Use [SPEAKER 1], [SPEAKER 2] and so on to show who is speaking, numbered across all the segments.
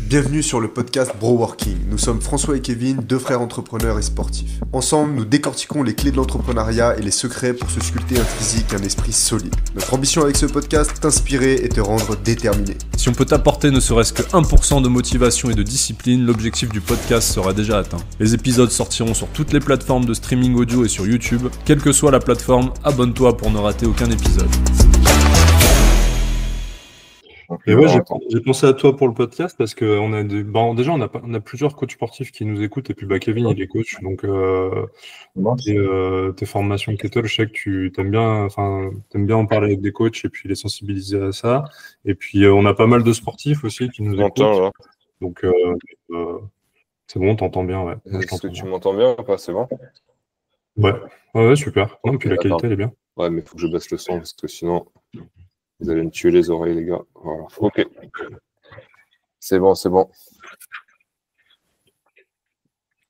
[SPEAKER 1] Bienvenue sur le podcast Bro Working. Nous sommes François et Kevin, deux frères entrepreneurs et sportifs. Ensemble, nous décortiquons les clés de l'entrepreneuriat et les secrets pour se sculpter un physique et un esprit solide. Notre ambition avec ce podcast, t'inspirer et te rendre déterminé.
[SPEAKER 2] Si on peut t'apporter ne serait-ce que 1% de motivation et de discipline, l'objectif du podcast sera déjà atteint. Les épisodes sortiront sur toutes les plateformes de streaming audio et sur YouTube. Quelle que soit la plateforme, abonne-toi pour ne rater aucun épisode. Et ouais, j'ai pensé à toi pour le podcast parce que on a plusieurs coachs sportifs qui nous écoutent et puis Kevin il est coach donc tes formations Kettle, je sais que tu t'aimes bien en parler avec des coachs et puis les sensibiliser à ça. Et puis on a pas mal de sportifs aussi qui nous écoutent.
[SPEAKER 3] Ouais.
[SPEAKER 2] Donc c'est bon, t'entends bien, ouais. Moi, je
[SPEAKER 3] Est-ce que
[SPEAKER 2] t'entends
[SPEAKER 3] tu
[SPEAKER 2] bien.
[SPEAKER 3] m'entends bien ou pas? C'est bon?
[SPEAKER 2] Ouais, super. Non, puis la
[SPEAKER 3] Attends.
[SPEAKER 2] qualité elle est bien.
[SPEAKER 3] Ouais, mais il faut que je baisse le son parce que sinon, vous allez me tuer les oreilles, les gars. Voilà. Ok. C'est bon.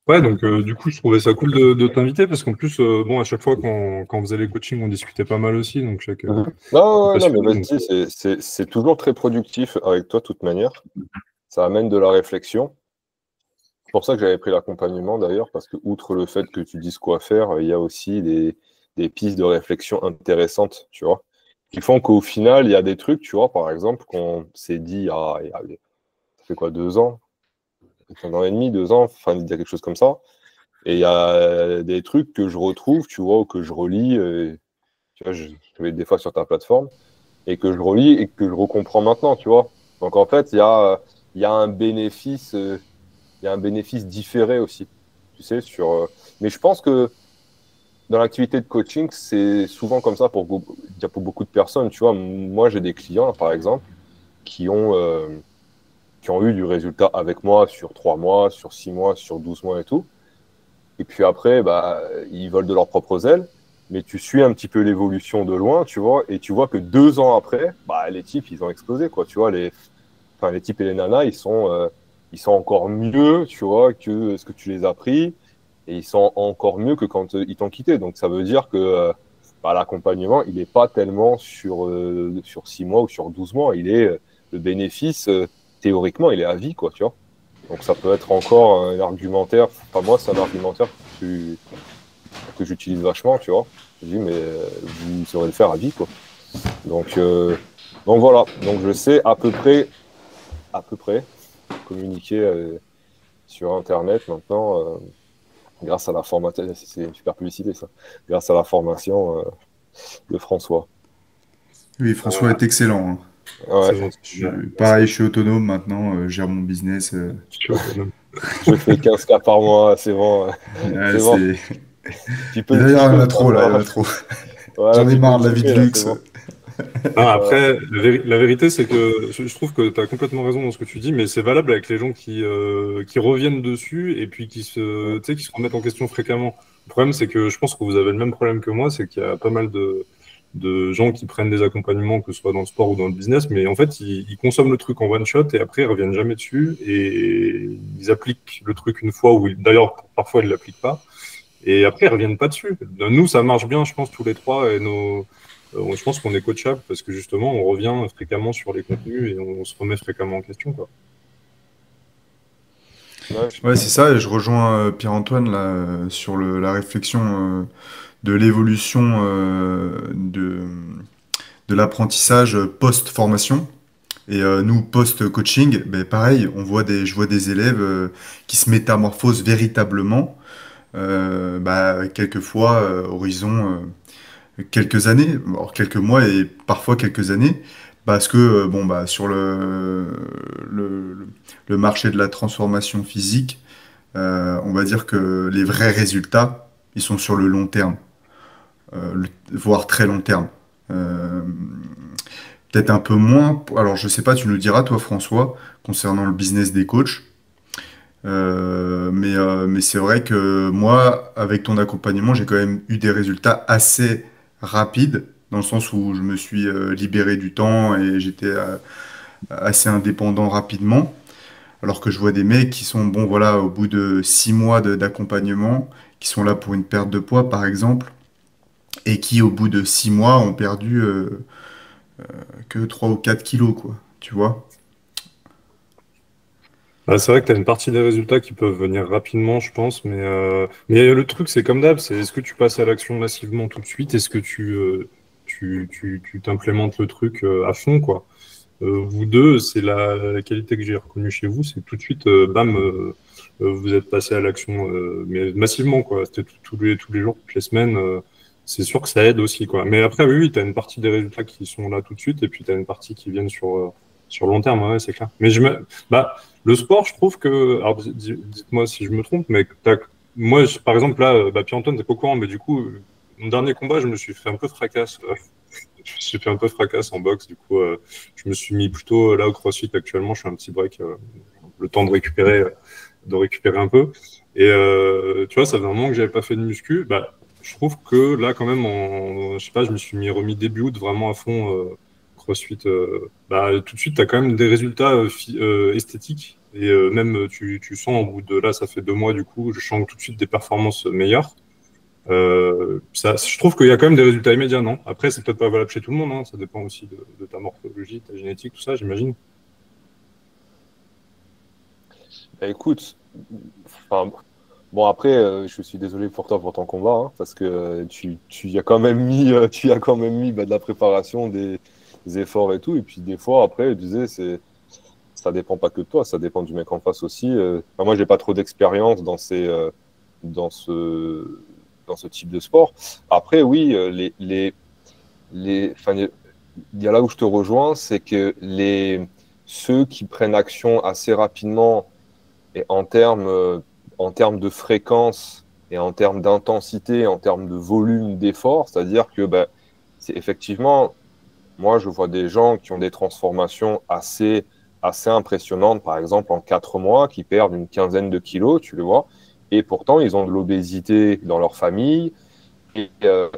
[SPEAKER 2] Ouais, donc du coup, je trouvais ça cool de t'inviter parce qu'en plus, à chaque fois quand on faisait les coachings, on discutait pas mal aussi. Donc, chaque,
[SPEAKER 3] Non,
[SPEAKER 2] passionné,
[SPEAKER 3] mais
[SPEAKER 2] donc,
[SPEAKER 3] vas-y, c'est toujours très productif avec toi, de toute manière. Ça amène de la réflexion. C'est pour ça que j'avais pris l'accompagnement d'ailleurs, parce que outre le fait que tu dises quoi faire, il y a aussi des pistes de réflexion intéressantes, tu vois, qui font qu'au final, il y a des trucs, tu vois, par exemple, qu'on s'est dit ça fait quoi, 2 ans, 1 an et demi, 2 ans, enfin, il y a quelque chose comme ça. Et il y a des trucs que je retrouve, tu vois, ou que je relis, tu vois, je vais des fois sur ta plateforme, et que je relis et que je recomprends maintenant, tu vois. Donc en fait, il y a un bénéfice, il y a un bénéfice différé aussi, tu sais, mais je pense que dans l'activité de coaching, c'est souvent comme ça pour beaucoup de personnes, tu vois. Moi, j'ai des clients, par exemple, qui ont, euh, qui ont eu du résultat avec moi sur 3 mois, sur 6 mois, sur 12 mois et tout. Et puis après, ils volent de leurs propres ailes, mais tu suis un petit peu l'évolution de loin, tu vois, et tu vois que 2 ans après, les types, ils ont explosé, quoi. Tu vois, les types et les nanas, ils sont encore mieux, tu vois, que ce que tu les as pris, et ils sont encore mieux que quand ils t'ont quitté. Donc ça veut dire que l'accompagnement, il n'est pas tellement sur 6 mois ou sur 12 mois. Le bénéfice, théoriquement, il est à vie, quoi, tu vois. Donc ça peut être encore un argumentaire. Enfin, moi, c'est un argumentaire que j'utilise vachement, tu vois. Je dis, mais vous saurez le faire à vie, quoi. Donc voilà. Donc je sais à peu près communiquer sur Internet maintenant, grâce à la formation. C'est une super publicité, ça. Grâce à la formation de François.
[SPEAKER 1] Oui, François est excellent, hein.
[SPEAKER 2] c'est
[SPEAKER 3] Ouais,
[SPEAKER 2] gentil.
[SPEAKER 1] Pareil, je suis autonome maintenant, je gère mon business.
[SPEAKER 2] Je suis autonome.
[SPEAKER 3] je fais 15 cas par mois, c'est bon.
[SPEAKER 1] Ouais,
[SPEAKER 3] C'est bon.
[SPEAKER 1] c'est... Et
[SPEAKER 3] Tu
[SPEAKER 1] d'ailleurs, il y en
[SPEAKER 3] peux
[SPEAKER 1] a
[SPEAKER 3] me
[SPEAKER 1] trop, là, il y en
[SPEAKER 3] savoir.
[SPEAKER 1] a trop.
[SPEAKER 3] Voilà,
[SPEAKER 1] J'en ai
[SPEAKER 3] tu peux
[SPEAKER 1] marre
[SPEAKER 3] me
[SPEAKER 1] de la vie de
[SPEAKER 3] saouler, là, c'est
[SPEAKER 1] luxe.
[SPEAKER 3] bon.
[SPEAKER 2] Non,
[SPEAKER 3] Voilà.
[SPEAKER 2] après, la vérité, c'est que je trouve que tu as complètement raison dans ce que tu dis, mais c'est valable avec les gens qui reviennent dessus et puis
[SPEAKER 3] Mm.
[SPEAKER 2] tu sais, qui se remettent en question fréquemment. Le problème, c'est que je pense que vous avez le même problème que moi, c'est qu'il y a pas mal de gens qui prennent des accompagnements, que ce soit dans le sport ou dans le business, mais en fait, ils consomment le truc en one shot et après, ils reviennent jamais dessus et ils appliquent le truc une fois, ou d'ailleurs, parfois, ils l'appliquent pas. Et après, ils reviennent pas dessus. Nous, ça marche bien, je pense, tous les trois. Je pense qu'on est coachable parce que justement, on revient fréquemment sur les contenus et on se remet fréquemment en question, quoi.
[SPEAKER 3] Ouais,
[SPEAKER 1] Ouais, c'est ça, et je rejoins Pierre-Antoine là, sur la réflexion de l'évolution de l'apprentissage post-formation. Et nous, post-coaching, ben, pareil, je vois des élèves qui se métamorphosent véritablement, quelquefois horizon quelques années, alors quelques mois et parfois quelques années, parce que sur le, le marché de la transformation physique, on va dire que les vrais résultats, ils sont sur le long terme, voire très long terme. Euh, Peut-être un peu moins. Alors, je sais pas, tu nous diras, toi, François, concernant le business des coachs. Mais c'est vrai que moi, avec ton accompagnement, j'ai quand même eu des résultats assez rapides, dans le sens où je me suis libéré du temps et j'étais assez indépendant rapidement. Alors que je vois des mecs qui sont, bon, voilà, au bout de 6 mois d'accompagnement, qui sont là pour une perte de poids, par exemple, et qui, au bout de 6 mois, ont perdu que 3 ou 4 kilos, quoi. Tu vois?
[SPEAKER 2] Bah, c'est vrai que tu as une partie des résultats qui peuvent venir rapidement, je pense, mais le truc, c'est comme d'hab, c'est est-ce que tu passes à l'action massivement tout de suite? Est-ce que tu t'implémentes le truc à fond, quoi? Vous deux, c'est la qualité que j'ai reconnue chez vous, c'est que tout de suite, bam, vous êtes passé à l'action, mais massivement, quoi. C'était tous les jours, toutes les semaines. C'est sûr que ça aide aussi, quoi. Mais après, oui, tu as une partie des résultats qui sont là tout de suite, et puis tu as une partie qui viennent sur le long terme, ouais, c'est clair. Bah, le sport, je trouve que, alors dites-moi si je me trompe, mais moi, par exemple, là, bah, Pierre-Antoine, t'es pas au courant, mais du coup, mon dernier combat, je me suis fait un peu fracasse. Je me suis fait un peu fracasse en boxe, du coup, je me suis mis plutôt là au CrossFit actuellement. Je fais un petit break, le temps de récupérer un peu. Et tu vois, ça fait un moment que j'avais pas fait de muscu. Bah, je trouve que là, quand même, je sais pas, je me suis remis début août vraiment à fond CrossFit. Bah, tout de suite, tu as quand même des résultats esthétiques. Et même, tu sens au bout de là, ça fait 2 mois, du coup, je sens tout de suite des performances meilleures. Je trouve qu'il y a quand même des résultats immédiats, non? Après, c'est peut-être pas valable chez tout le monde, hein. Ça dépend aussi de ta morphologie, ta génétique, tout ça, j'imagine.
[SPEAKER 3] Bah, écoute, enfin, bon après, je suis désolé pour toi pour ton combat, hein, parce que tu y as quand même mis, tu y as quand même mis bah, de la préparation, des efforts et tout. Et puis des fois, après, je disais, ça dépend pas que de toi, ça dépend du mec en face aussi. Enfin, moi, j'ai pas trop d'expérience dans ce, dans ce type de sport. Après, oui, enfin, il y a là où je te rejoins, c'est que ceux qui prennent action assez rapidement et en termes de fréquence et en termes d'intensité, en termes de volume d'effort, c'est-à-dire que ben, c'est effectivement, moi, je vois des gens qui ont des transformations assez impressionnantes, par exemple en 4 mois, qui perdent une quinzaine de kilos, tu le vois, et pourtant ils ont de l'obésité dans leur famille. Et, euh,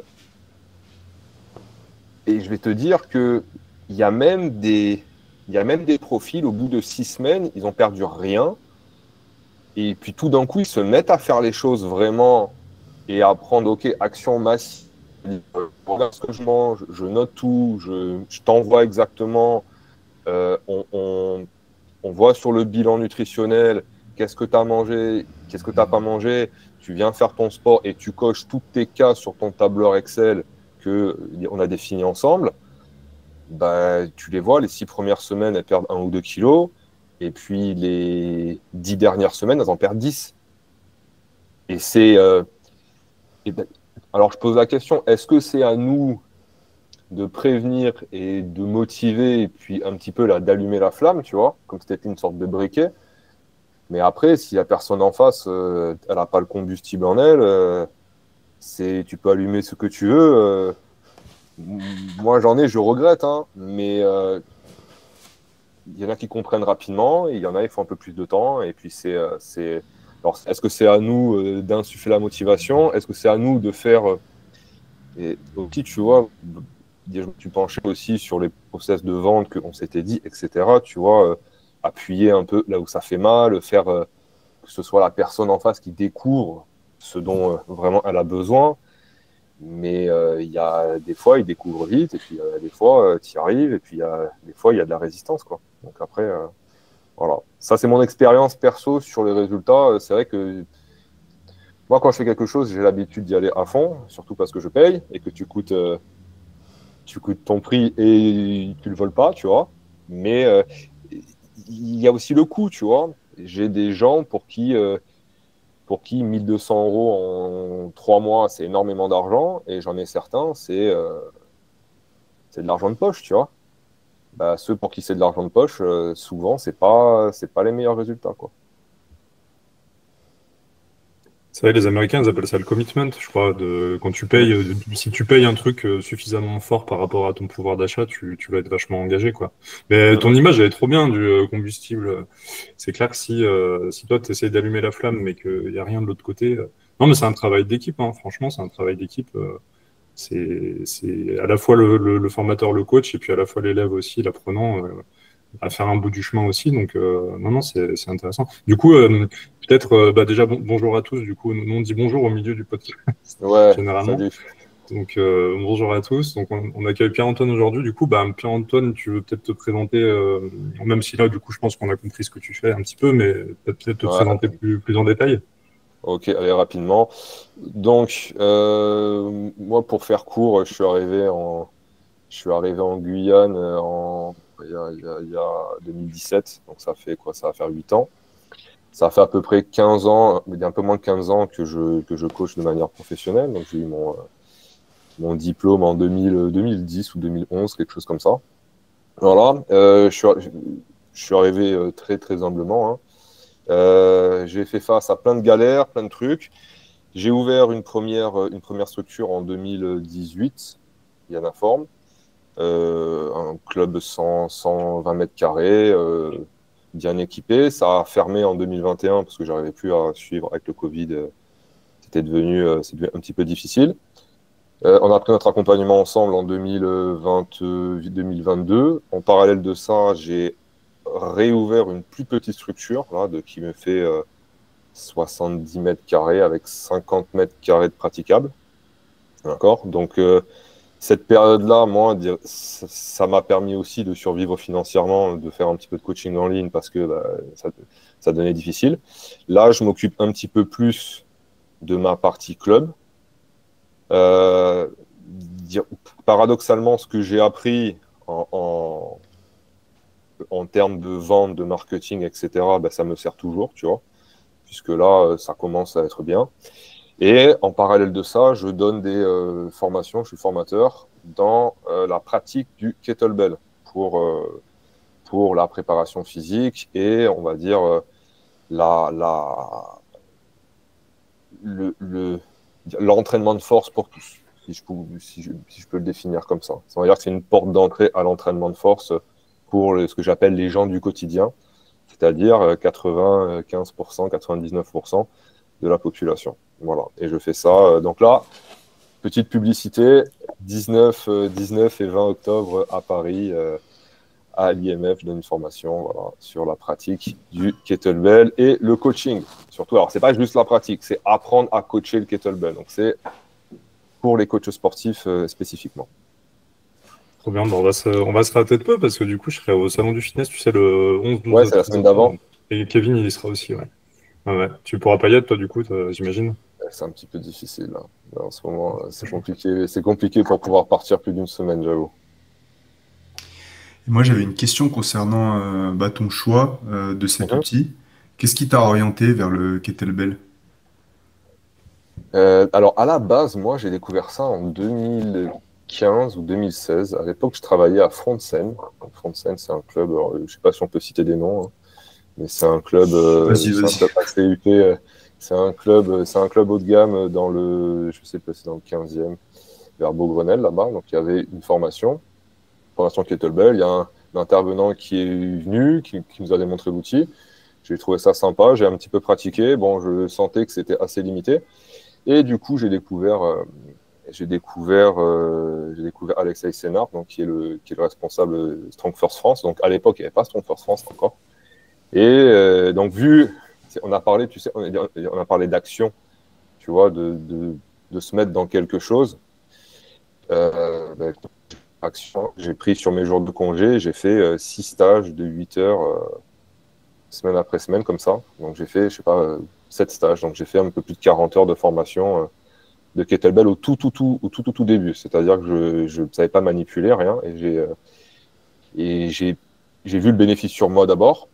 [SPEAKER 3] et je vais te dire que il y a même il y a même des profils, au bout de 6 semaines, ils ont perdu rien. Et puis tout d'un coup, ils se mettent à faire les choses vraiment et à prendre, OK, action massive. Regarde ce que je mange, je note tout, je t'envoie exactement. On voit sur le bilan nutritionnel qu'est-ce que tu as mangé, qu'est-ce que tu n'as pas mangé. Tu viens faire ton sport et tu coches tous tes cas sur ton tableur Excel qu'on a défini ensemble. Bah, tu les vois, les 6 premières semaines, elles perdent 1 ou 2 kilos. Et puis les 10 dernières semaines, elles en perdent 10. Et c'est. Ben, alors je pose la question, est-ce que c'est à nous de prévenir et de motiver et puis un petit peu là, d'allumer la flamme, tu vois, comme si c'était une sorte de briquet. Mais après, si la personne en face, elle n'a pas le combustible en elle, tu peux allumer ce que tu veux. Moi, j'en ai, je regrette, hein, mais il y en a qui comprennent rapidement, et il y en a, il faut un peu plus de temps. Et puis, alors, est-ce que c'est à nous d'insuffler la motivation? Est-ce que c'est à nous de faire. Et aussi, tu vois, tu penchais aussi sur les process de vente qu'on s'était dit, etc. Tu vois, appuyer un peu là où ça fait mal, faire que ce soit la personne en face qui découvre ce dont vraiment elle a besoin. Mais il y a des fois, il découvre vite, et puis des fois, tu y arrives, et puis des fois, il y a de la résistance, quoi. Donc après, voilà. Ça, c'est mon expérience perso sur les résultats. C'est vrai que moi, quand je fais quelque chose, j'ai l'habitude d'y aller à fond, surtout parce que je paye et que tu coûtes ton prix et tu le voles pas, tu vois. Mais il y a aussi le coût, tu vois. J'ai des gens pour qui 1 200 € en 3 mois, c'est énormément d'argent. Et j'en ai certains, c'est de l'argent de poche, tu vois. Bah, ceux pour qui c'est de l'argent de poche, souvent, c'est pas les meilleurs résultats, quoi.
[SPEAKER 2] C'est vrai, les Américains, ils appellent ça le commitment, je crois. Quand tu payes, si tu payes un truc suffisamment fort par rapport à ton pouvoir d'achat, tu vas être vachement engagé, quoi. Mais ton image, elle est trop bien du combustible. C'est clair que si toi, tu essaies d'allumer la flamme, mais qu'il n'y a rien de l'autre côté. Non, mais c'est un travail d'équipe, hein. Franchement, c'est un travail d'équipe. C'est à la fois le formateur, le coach, et puis à la fois l'élève aussi, l'apprenant. À faire un bout du chemin aussi. Donc, non, non, c'est intéressant. Du coup, peut-être, bah, déjà, bonjour à tous. Du coup, nous, on dit bonjour au milieu du podcast,
[SPEAKER 3] Ouais,
[SPEAKER 2] généralement.
[SPEAKER 3] salut.
[SPEAKER 2] Donc, bonjour à tous. Donc, on accueille Pierre-Antoine aujourd'hui. Du coup, Pierre-Antoine, tu veux peut-être te présenter, même si là, du coup, je pense qu'on a compris ce que tu fais un petit peu, mais peut-être te
[SPEAKER 3] Ouais.
[SPEAKER 2] présenter plus en détail.
[SPEAKER 3] Ok, allez, rapidement. Donc, moi, pour faire court, je suis arrivé en Guyane il y a 2017. Donc, ça fait quoi? Ça va faire 8 ans. Ça fait à peu près 15 ans, un peu moins de 15 ans que je coach de manière professionnelle. Donc, j'ai eu mon diplôme en 2010 ou 2011, quelque chose comme ça. Voilà. Je suis arrivé très, très humblement, hein. J'ai fait face à plein de galères, plein de trucs. J'ai ouvert une première structure en 2018, Yanaform, un club 120 mètres carrés, bien équipé. Ça a fermé en 2021 parce que j'arrivais plus à suivre avec le Covid. C'est devenu un petit peu difficile. On a pris notre accompagnement ensemble en 2022. En parallèle de ça, j'ai réouvert une plus petite structure là, qui me fait 70 mètres carrés avec 50 mètres carrés de praticables. D'accord. Donc, cette période-là, moi, ça m'a permis aussi de survivre financièrement, de faire un petit peu de coaching en ligne parce que ça devenait difficile. Là, je m'occupe un petit peu plus de ma partie club. Euh, Paradoxalement, ce que j'ai appris en termes de vente, de marketing, etc., ça me sert toujours, tu vois, puisque là, ça commence à être bien. Et en parallèle de ça, je donne des formations, je suis formateur dans la pratique du kettlebell pour, euh, pour la préparation physique et on va dire la, la, l'entraînement de force pour tous, si je peux le définir comme ça. Ça veut dire que c'est une porte d'entrée à l'entraînement de force pour ce que j'appelle les gens du quotidien, c'est-à-dire 95%, 99% de la population. Voilà. Et je fais ça. Donc là, petite publicité, 19 et 20 octobre à Paris, à l'IMF, je donne une formation voilà, sur la pratique du kettlebell et le coaching. Surtout, alors, c'est pas juste la pratique, c'est apprendre à coacher le kettlebell. Donc, c'est pour les coachs sportifs spécifiquement.
[SPEAKER 2] Trop bien. On va se rater de peu parce que du coup, je serai au salon du fitness, tu sais, le 11, 12
[SPEAKER 3] Ouais,
[SPEAKER 2] et
[SPEAKER 3] c'est la
[SPEAKER 2] 13
[SPEAKER 3] semaine
[SPEAKER 2] octobre.
[SPEAKER 3] d'avant.
[SPEAKER 2] Et Kevin, il y sera aussi, ouais. Ouais. Tu pourras pas y être, toi, du coup, j'imagine.
[SPEAKER 3] C'est un petit peu difficile là. Là, en ce moment, c'est compliqué. C'est compliqué pour pouvoir partir plus d'une semaine, j'avoue.
[SPEAKER 1] Et moi, j'avais une question concernant ton choix de cet
[SPEAKER 3] Mhm.
[SPEAKER 1] outil. Qu'est-ce qui t'a orienté vers le kettlebell?
[SPEAKER 3] Alors, à la base, moi, j'ai découvert ça en 2015 ou 2016. À l'époque, je travaillais à Fronten. Fronten, c'est un club, alors, je ne sais pas si on peut citer des noms, hein, mais
[SPEAKER 1] Vas-y,
[SPEAKER 3] c'est un
[SPEAKER 1] vas-y.
[SPEAKER 3] club assez huppé. C'est un club haut de gamme dans je sais pas, c'est dans le 15e, vers Beaugrenelle, là-bas. Donc, il y avait une formation kettlebell. Il y a un intervenant qui est venu, qui nous a démontré l'outil. J'ai trouvé ça sympa, j'ai un petit peu pratiqué. Bon, je sentais que c'était assez limité. Et du coup, j'ai découvert Alexei Sénard, donc, qui est le responsable de Strong First France. Donc, à l'époque, il n'y avait pas Strong First France encore. Et donc, on a parlé, tu sais, on a parlé d'action, tu vois, de se mettre dans quelque chose. Ben, action, j'ai pris sur mes jours de congé, j'ai fait 6 stages de 8 heures, semaine après semaine, comme ça. Donc, j'ai fait, je sais pas, 7 stages. Donc, j'ai fait un peu plus de 40 heures de formation de kettlebell au tout début. C'est-à-dire que je ne savais pas manipuler, rien. Et j'ai vu le bénéfice sur moi d'abord.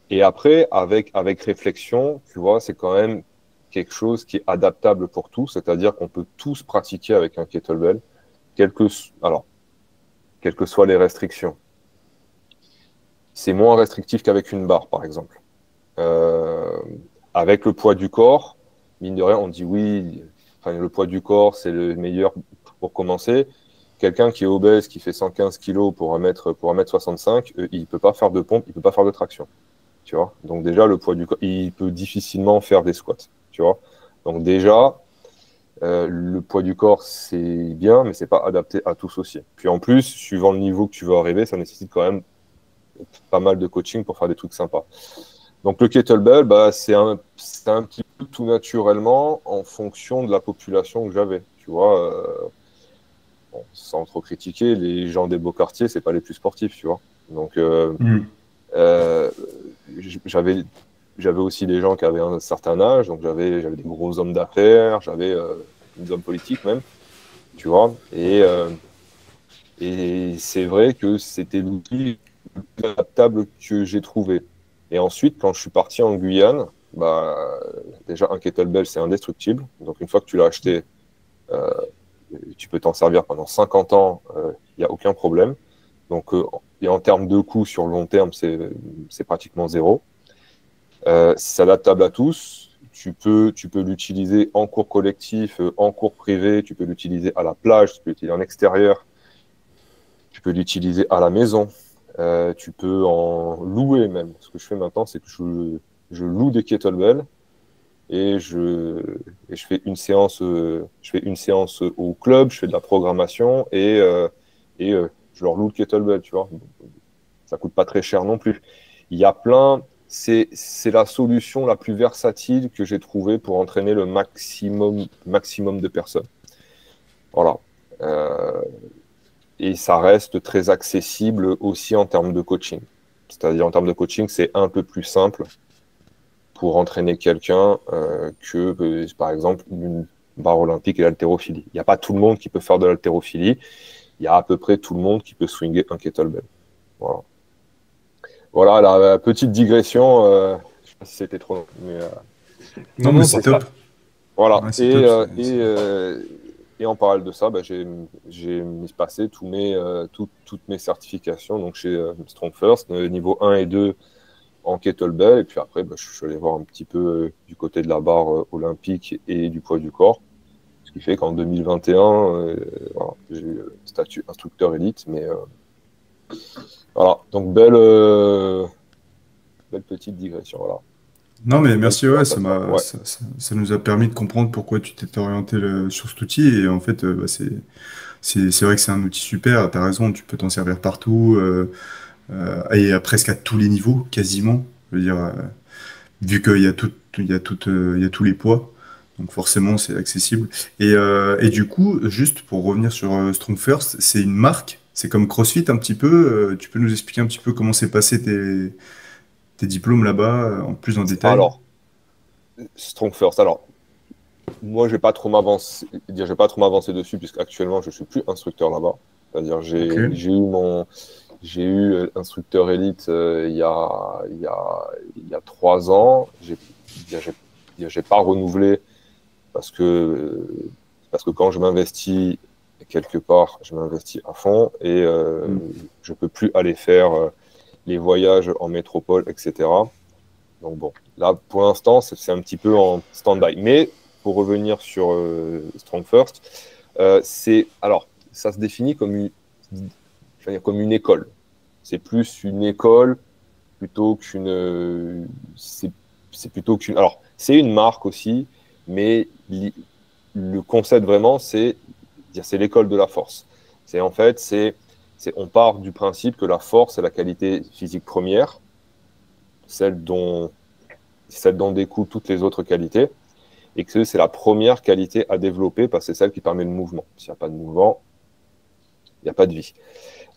[SPEAKER 3] Et après, avec réflexion, tu vois, c'est quand même quelque chose qui est adaptable pour tous. C'est-à-dire qu'on peut tous pratiquer avec un kettlebell, alors, quelles que soient les restrictions. C'est moins restrictif qu'avec une barre, par exemple. Euh, Avec le poids du corps, mine de rien, on dit oui, enfin, le poids du corps, c'est le meilleur pour commencer. Quelqu'un qui est obèse, qui fait 115 kilos pour 1m65, il ne peut pas faire de pompe, il ne peut pas faire de traction. Tu vois. Donc déjà, le poids du corps, il peut difficilement faire des squats. Tu vois. Donc déjà, le poids du corps, c'est bien, mais c'est pas adapté à tous aussi. Puis en plus, suivant le niveau que tu veux arriver, ça nécessite quand même pas mal de coaching pour faire des trucs sympas. Donc le kettlebell, c'est un petit peu tout naturellement en fonction de la population que j'avais. Tu vois, bon, sans trop critiquer, les gens des beaux quartiers, c'est pas les plus sportifs, tu vois. Donc, euh, j'avais aussi des gens qui avaient un certain âge, donc j'avais des gros hommes d'affaires, j'avais des hommes politiques même, tu vois. Et c'est vrai que c'était l'outil le plus adaptable que j'ai trouvé. Et ensuite, quand je suis parti en Guyane, bah, déjà un kettlebell, c'est indestructible. Donc une fois que tu l'as acheté, euh, tu peux t'en servir pendant 50 ans, il n'y a aucun problème. Donc, et en termes de coût sur le long terme, c'est pratiquement zéro. C'est adaptable à tous. Tu peux l'utiliser en cours collectif, en cours privé, tu peux l'utiliser à la plage, tu peux l'utiliser en extérieur, tu peux l'utiliser à la maison, tu peux en louer même. Ce que je fais maintenant, c'est que je loue des kettlebells et je fais une séance, au club, je fais de la programmation et je leur loue le kettlebell, tu vois. Ça coûte pas très cher non plus. Il y a plein, c'est la solution la plus versatile que j'ai trouvée pour entraîner le maximum de personnes. Voilà. Et ça reste très accessible aussi en termes de coaching. C'est-à-dire en termes de coaching, c'est un peu plus simple pour entraîner quelqu'un que, par exemple, une barre olympique et l'haltérophilie. Il n'y a pas tout le monde qui peut faire de l'haltérophilie. Il y a à peu près tout le monde qui peut swinger un kettlebell. Voilà. Voilà la petite digression. Je ne sais pas si c'était trop long.
[SPEAKER 1] Non, mais c'est top.
[SPEAKER 3] Voilà.
[SPEAKER 1] Ouais, c'est top,
[SPEAKER 3] Et en parallèle de ça, j'ai mis passer toutes mes certifications donc chez Strong First, niveau 1 et 2 en kettlebell. Et puis après, je suis allé voir un petit peu du côté de la barre olympique et du poids du corps. Ce qui fait qu'en 2021, voilà, j'ai eu le statut instructeur élite. Mais voilà, donc belle petite digression. Voilà.
[SPEAKER 1] Non, mais merci, ouais, ça nous a permis de comprendre pourquoi tu t'es orienté sur cet outil. Et en fait, c'est vrai que c'est un outil super, tu as raison, tu peux t'en servir partout, et presque à tous les niveaux, quasiment. Je veux dire, vu qu'il y a il y a tous les poids, donc forcément c'est accessible. Et du coup, juste pour revenir sur Strong First, c'est une marque, c'est comme CrossFit un petit peu. Tu peux nous expliquer un petit peu comment s'est passé tes diplômes là-bas, en plus en détail?
[SPEAKER 3] Alors, Strong First. Alors, moi, je vais pas trop m'avancer dessus, puisque actuellement, je suis plus instructeur là-bas. C'est-à-dire,
[SPEAKER 1] Ok.
[SPEAKER 3] j'ai eu instructeur élite il y a 3 ans. J'ai pas renouvelé parce que quand je m'investis quelque part, je m'investis à fond et je peux plus aller faire les voyages en métropole, etc. Donc bon, là, pour l'instant, c'est un petit peu en stand-by. Mais pour revenir sur Strong First, alors, ça se définit comme une école. C'est plus une école plutôt qu'une. C'est plutôt qu'une. Alors, c'est une marque aussi, mais le concept vraiment, c'est l'école de la force. En fait, on part du principe que la force est la qualité physique première, celle dont découlent toutes les autres qualités, et que c'est la première qualité à développer parce que c'est celle qui permet le mouvement. S'il n'y a pas de mouvement, il n'y a pas de vie.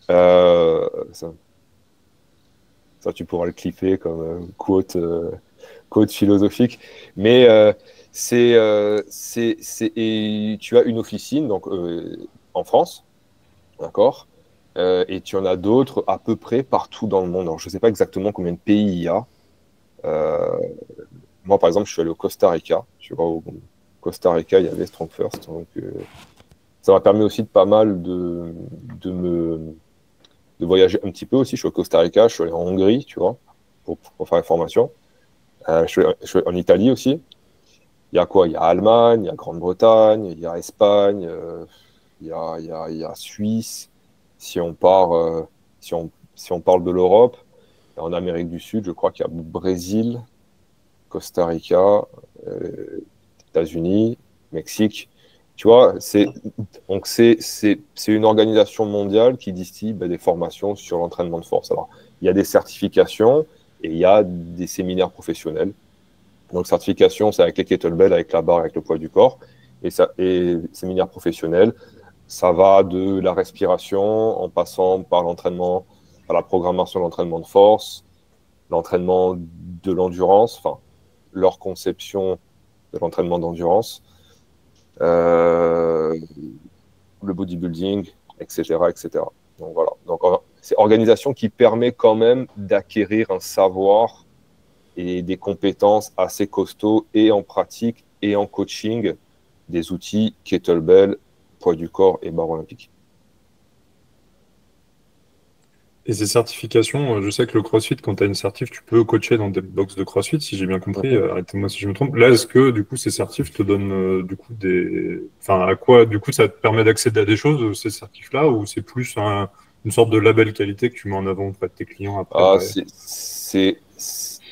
[SPEAKER 3] Ça, tu pourras le clipper comme quote philosophique. Mais et tu as une officine donc, en France, d'accord, et tu en as d'autres à peu près partout dans le monde. Alors, je ne sais pas exactement combien de pays il y a. Moi, par exemple, je suis allé au Costa Rica. Tu vois, au Costa Rica, il y avait Strong First. Donc, ça m'a permis aussi de pas mal de voyager un petit peu aussi. Je suis au Costa Rica, je suis allé en Hongrie, tu vois, pour faire la formation. Je suis en Italie aussi. Il y a quoi? Il y a Allemagne, il y a Grande-Bretagne, il y a Espagne, il y a Suisse. Si on part, si on parle de l'Europe, en Amérique du Sud, je crois qu'il y a Brésil, Costa Rica, États-Unis, Mexique. Tu vois, c'est une organisation mondiale qui distille des formations sur l'entraînement de force. Alors, il y a des certifications et il y a des séminaires professionnels. Donc, certification, c'est avec les kettlebells, avec la barre, avec le poids du corps. Et séminaire professionnel, Ça va de la respiration en passant par l'entraînement, par la programmation de l'entraînement de force, l'entraînement de l'endurance, enfin, leur conception de l'entraînement d'endurance, le bodybuilding, etc., etc. Donc voilà. Donc c'est organisation qui permet quand même d'acquérir un savoir et des compétences assez costauds et en pratique et en coaching des outils kettlebell, poids du corps et barre olympique.
[SPEAKER 2] Et ces certifications, je sais que le CrossFit, quand tu as une certif, tu peux coacher dans des box de CrossFit, si j'ai bien compris. Arrêtez-moi si je me trompe. Là, est-ce que du coup ces certifs te donnent du coup enfin à quoi du coup ça te permet d'accéder à des choses ces certifs-là, ou c'est plus une sorte de label qualité que tu mets en avant auprès de tes clients après derrière?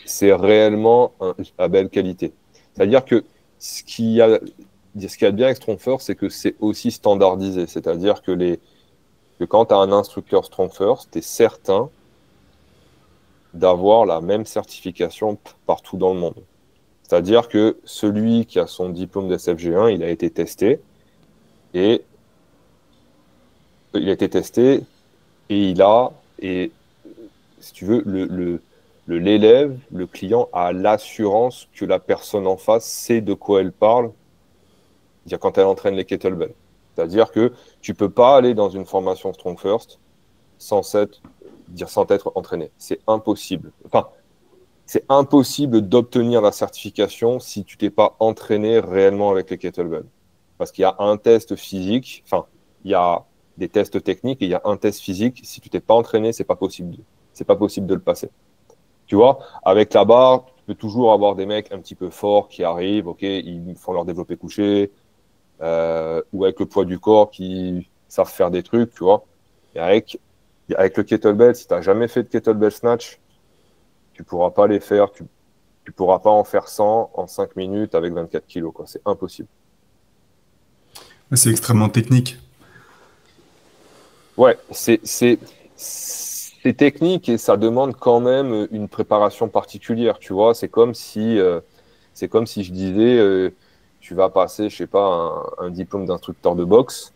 [SPEAKER 3] C'est réellement un label qualité. C'est-à-dire que ce qu'il y a de bien avec StrongFirst, c'est que c'est aussi standardisé. C'est-à-dire que quand tu as un instructeur StrongFirst, tu es certain d'avoir la même certification partout dans le monde. C'est-à-dire que celui qui a son diplôme de SFG1, il a été testé et et si tu veux, l'élève, le client a l'assurance que la personne en face sait de quoi elle parle quand elle entraîne les kettlebells. C'est-à-dire que tu ne peux pas aller dans une formation StrongFirst sans être entraîné. C'est impossible. Enfin, c'est impossible d'obtenir la certification si tu t'es pas entraîné réellement avec les kettlebells. Parce qu'il y a un test physique, enfin, il y a des tests techniques et il y a un test physique. Si tu t'es pas entraîné, c'est pas possible. C'est pas possible de le passer. Tu vois, avec la barre, tu peux toujours avoir des mecs un petit peu forts qui arrivent, ok, ils font leur développé couché, ou avec le poids du corps qui savent faire des trucs, tu vois. Et avec le kettlebell, si tu n'as jamais fait de kettlebell snatch, tu ne pourras pas les faire, tu ne pourras pas en faire 100 en 5 minutes avec 24 kilos, quoi. C'est impossible.
[SPEAKER 1] C'est extrêmement technique.
[SPEAKER 3] Ouais, c'est technique et ça demande quand même une préparation particulière, tu vois. C'est comme si je disais, tu vas passer, je sais pas, un diplôme d'instructeur de boxe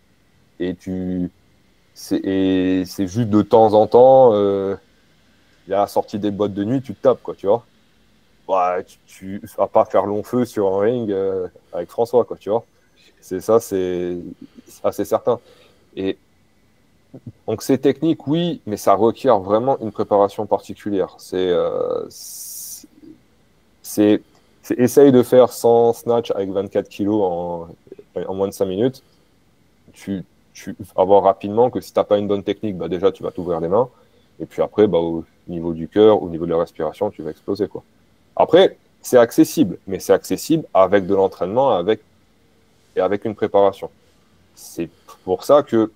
[SPEAKER 3] et c'est juste de temps en temps, il y a la sortie des boîtes de nuit, tu te tapes, quoi, tu vois. Ouais, tu vas pas faire long feu sur un ring avec François, quoi, tu vois. C'est ça, c'est assez certain. Et donc c'est technique, oui, mais ça requiert vraiment une préparation particulière. C'est essaye de faire 100 snatch avec 24 kilos en moins de 5 minutes. Tu vas voir rapidement que si tu n'as pas une bonne technique, bah déjà tu vas t'ouvrir les mains. Et puis après, bah, au niveau du cœur, au niveau de la respiration, tu vas exploser, quoi. Après, c'est accessible, mais c'est accessible avec de l'entraînement et avec une préparation. C'est pour ça que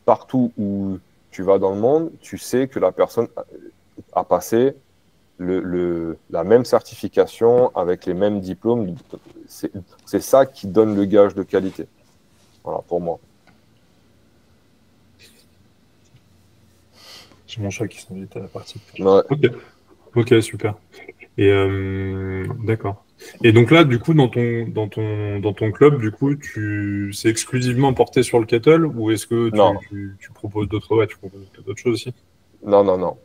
[SPEAKER 3] partout où tu vas dans le monde, tu sais que la personne a passé la même certification avec les mêmes diplômes. C'est ça qui donne le gage de qualité. Voilà, pour moi.
[SPEAKER 2] J'ai mon chat qui s'invite à la partie.
[SPEAKER 3] Ouais.
[SPEAKER 2] Ok, super. Et d'accord. Et donc là, du coup, dans ton club, du coup, c'est exclusivement porté sur le kettle, ou est-ce que
[SPEAKER 3] Non,
[SPEAKER 2] tu proposes d'autres, tu proposes d'autres choses aussi?
[SPEAKER 3] non.